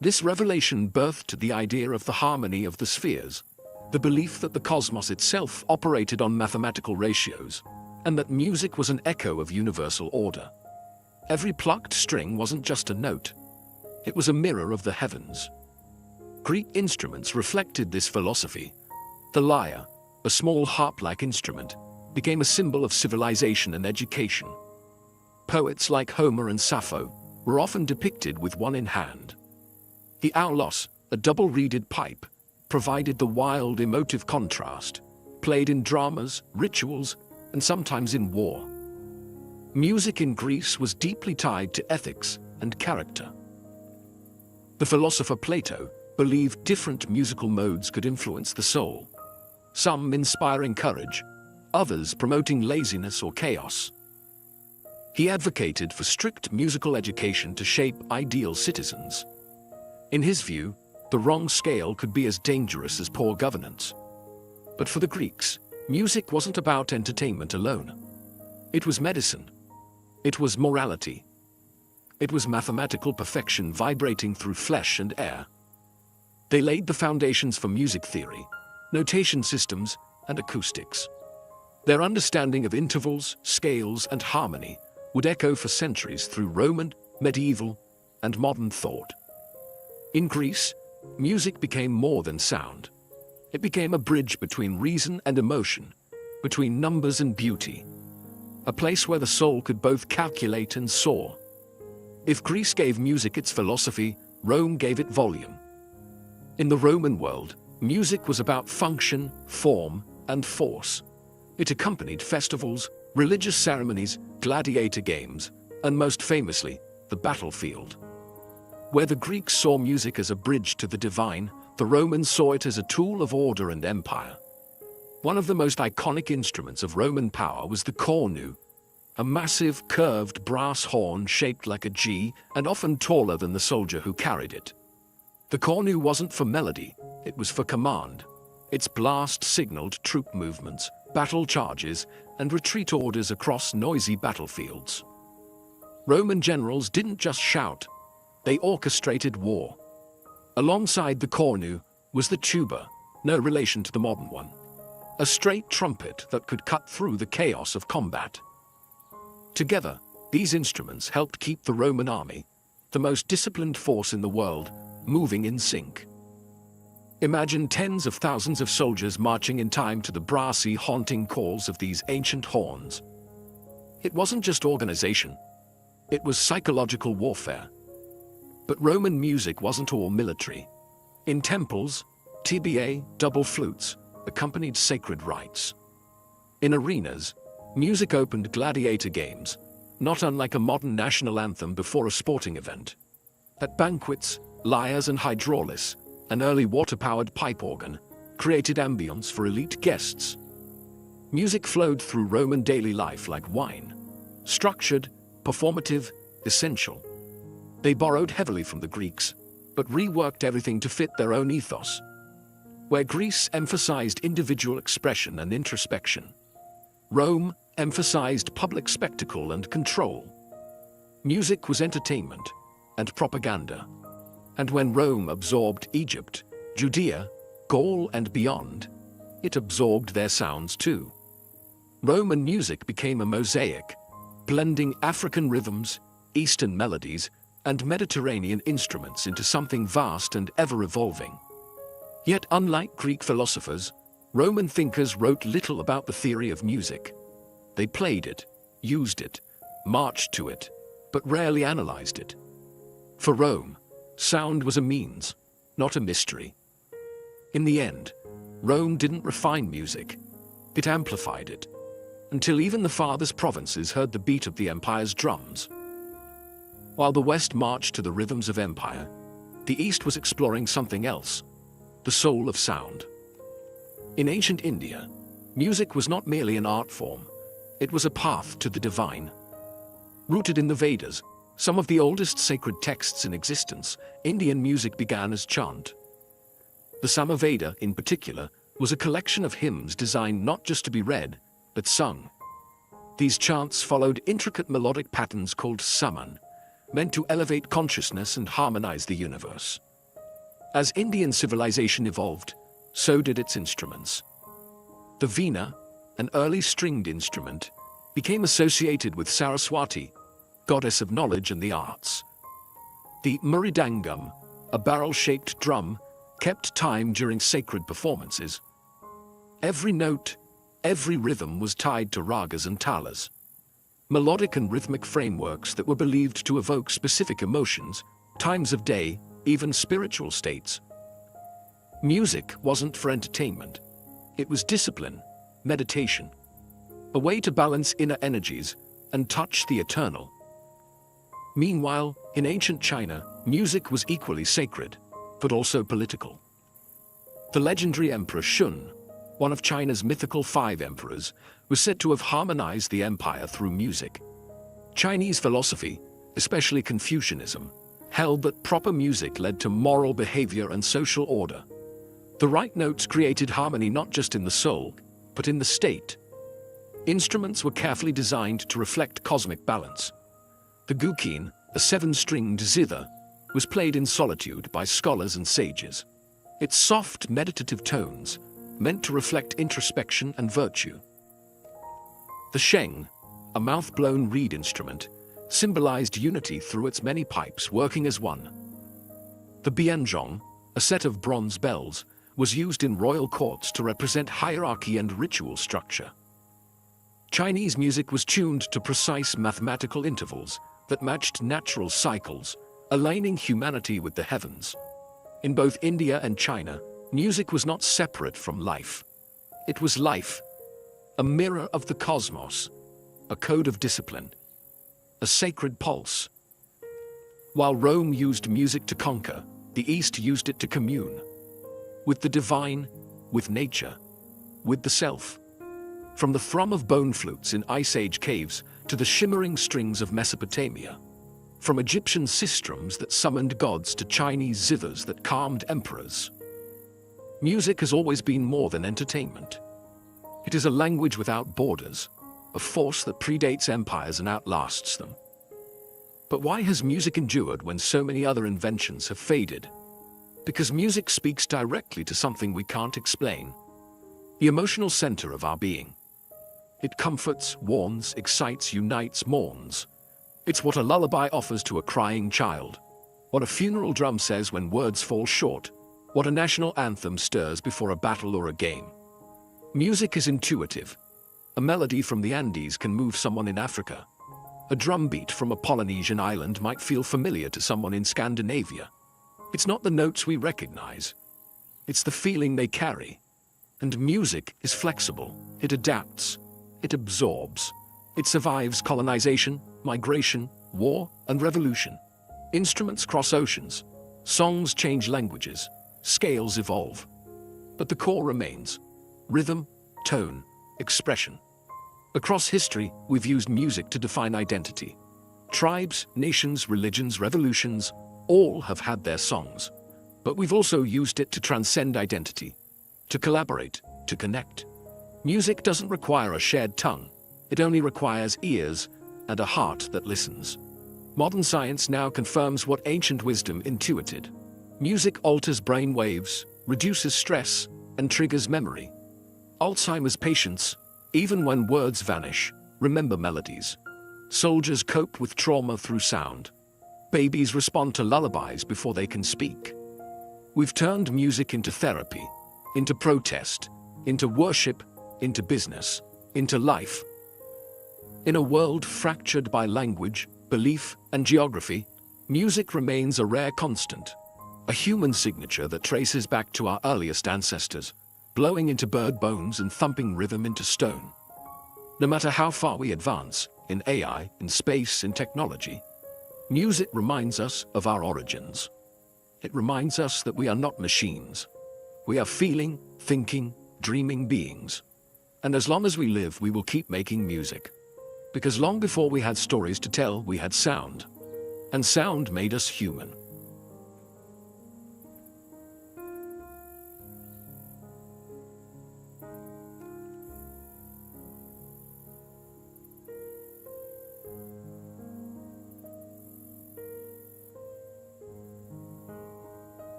This revelation birthed the idea of the harmony of the spheres, the belief that the cosmos itself operated on mathematical ratios, and that music was an echo of universal order. Every plucked string wasn't just a note, it was a mirror of the heavens. Greek instruments reflected this philosophy. The lyre, a small harp-like instrument, became a symbol of civilization and education. Poets like Homer and Sappho were often depicted with one in hand. The aulos, a double-reeded pipe, provided the wild, emotive contrast, played in dramas, rituals, and sometimes in war. Music in Greece was deeply tied to ethics and character. The philosopher Plato believed different musical modes could influence the soul, some inspiring courage, others promoting laziness or chaos. He advocated for strict musical education to shape ideal citizens. In his view, the wrong scale could be as dangerous as poor governance. But for the Greeks, music wasn't about entertainment alone. It was medicine. It was morality. It was mathematical perfection vibrating through flesh and air. They laid the foundations for music theory, notation systems, and acoustics. Their understanding of intervals, scales, and harmony would echo for centuries through Roman, medieval, and modern thought. In Greece, music became more than sound. It became a bridge between reason and emotion, between numbers and beauty, a place where the soul could both calculate and soar. If Greece gave music its philosophy, Rome gave it volume. In the Roman world, music was about function, form, and force. It accompanied festivals, religious ceremonies, gladiator games, and most famously, the battlefield. Where the Greeks saw music as a bridge to the divine, the Romans saw it as a tool of order and empire. One of the most iconic instruments of Roman power was the cornu, a massive, curved brass horn shaped like a G and often taller than the soldier who carried it. The cornu wasn't for melody, it was for command. Its blast signaled troop movements, battle charges, and retreat orders across noisy battlefields. Roman generals didn't just shout, they orchestrated war. Alongside the cornu was the tuba, no relation to the modern one, a straight trumpet that could cut through the chaos of combat. Together, these instruments helped keep the Roman army, the most disciplined force in the world, moving in sync. Imagine tens of thousands of soldiers marching in time to the brassy, haunting calls of these ancient horns. It wasn't just organization, it was psychological warfare. But Roman music wasn't all military. In temples, tuba, double flutes, accompanied sacred rites. In arenas, music opened gladiator games, not unlike a modern national anthem before a sporting event. At banquets, lyres and hydraulis, an early water-powered pipe organ, created ambience for elite guests. Music flowed through Roman daily life like wine. Structured, performative, essential. They borrowed heavily from the Greeks, but reworked everything to fit their own ethos. Where Greece emphasized individual expression and introspection, Rome emphasized public spectacle and control. Music was entertainment and propaganda. And when Rome absorbed Egypt, Judea, Gaul, and beyond, it absorbed their sounds too. Roman music became a mosaic, blending African rhythms, Eastern melodies, and Mediterranean instruments into something vast and ever-evolving. Yet unlike Greek philosophers, Roman thinkers wrote little about the theory of music. They played it, used it, marched to it, but rarely analyzed it. For Rome, sound was a means, not a mystery. In the end, Rome didn't refine music, it amplified it, until even the farthest provinces heard the beat of the empire's drums. While the West marched to the rhythms of empire, the East was exploring something else, the soul of sound. In ancient India, music was not merely an art form, it was a path to the divine. Rooted in the Vedas, some of the oldest sacred texts in existence, Indian music began as chant. The Samaveda, in particular, was a collection of hymns designed not just to be read, but sung. These chants followed intricate melodic patterns called saman, meant to elevate consciousness and harmonize the universe. As Indian civilization evolved, so did its instruments. The veena, an early stringed instrument, became associated with Saraswati, goddess of knowledge and the arts. The mridangam, a barrel-shaped drum, kept time during sacred performances. Every note, every rhythm was tied to ragas and talas, melodic and rhythmic frameworks that were believed to evoke specific emotions, times of day, even spiritual states. Music wasn't for entertainment. It was discipline, meditation, a way to balance inner energies and touch the eternal. Meanwhile, in ancient China, music was equally sacred, but also political. The legendary Emperor Shun, one of China's mythical 5 emperors, was said to have harmonized the empire through music. Chinese philosophy, especially Confucianism, held that proper music led to moral behavior and social order. The right notes created harmony not just in the soul, but in the state. Instruments were carefully designed to reflect cosmic balance. The guqin, a 7-stringed zither, was played in solitude by scholars and sages. Its soft, meditative tones, meant to reflect introspection and virtue. The sheng, a mouth-blown reed instrument, symbolized unity through its many pipes working as one. The bianzhong, a set of bronze bells, was used in royal courts to represent hierarchy and ritual structure. Chinese music was tuned to precise mathematical intervals that matched natural cycles, aligning humanity with the heavens. In both India and China, music was not separate from life. It was life, a mirror of the cosmos, a code of discipline, a sacred pulse. While Rome used music to conquer, the East used it to commune. With the divine, with nature, with the self. From the thrum of bone flutes in Ice Age caves to the shimmering strings of Mesopotamia. From Egyptian sistrums that summoned gods to Chinese zithers that calmed emperors. Music has always been more than entertainment. It is a language without borders, a force that predates empires and outlasts them. But why has music endured when so many other inventions have faded? Because music speaks directly to something we can't explain. The emotional center of our being. It comforts, warns, excites, unites, mourns. It's what a lullaby offers to a crying child. What a funeral drum says when words fall short. What a national anthem stirs before a battle or a game. Music is intuitive. A melody from the Andes can move someone in Africa. A drum beat from a Polynesian island might feel familiar to someone in Scandinavia. It's not the notes we recognize. It's the feeling they carry. And music is flexible. It adapts. It absorbs. It survives colonization, migration, war, and revolution. Instruments cross oceans. Songs change languages. Scales evolve. But the core remains. Rhythm, tone, expression. Across history, we've used music to define identity. Tribes, nations, religions, revolutions, all have had their songs. But we've also used it to transcend identity, to collaborate, to connect. Music doesn't require a shared tongue. It only requires ears and a heart that listens. Modern science now confirms what ancient wisdom intuited. Music alters brain waves, reduces stress, and triggers memory. Alzheimer's patients, even when words vanish, remember melodies. Soldiers cope with trauma through sound. Babies respond to lullabies before they can speak. We've turned music into therapy, into protest, into worship, into business, into life. In a world fractured by language, belief, and geography, music remains a rare constant, a human signature that traces back to our earliest ancestors, blowing into bird bones and thumping rhythm into stone. No matter how far we advance, in AI, in space, in technology, music reminds us of our origins. It reminds us that we are not machines. We are feeling, thinking, dreaming beings. And as long as we live, we will keep making music. Because long before we had stories to tell, we had sound. And sound made us human.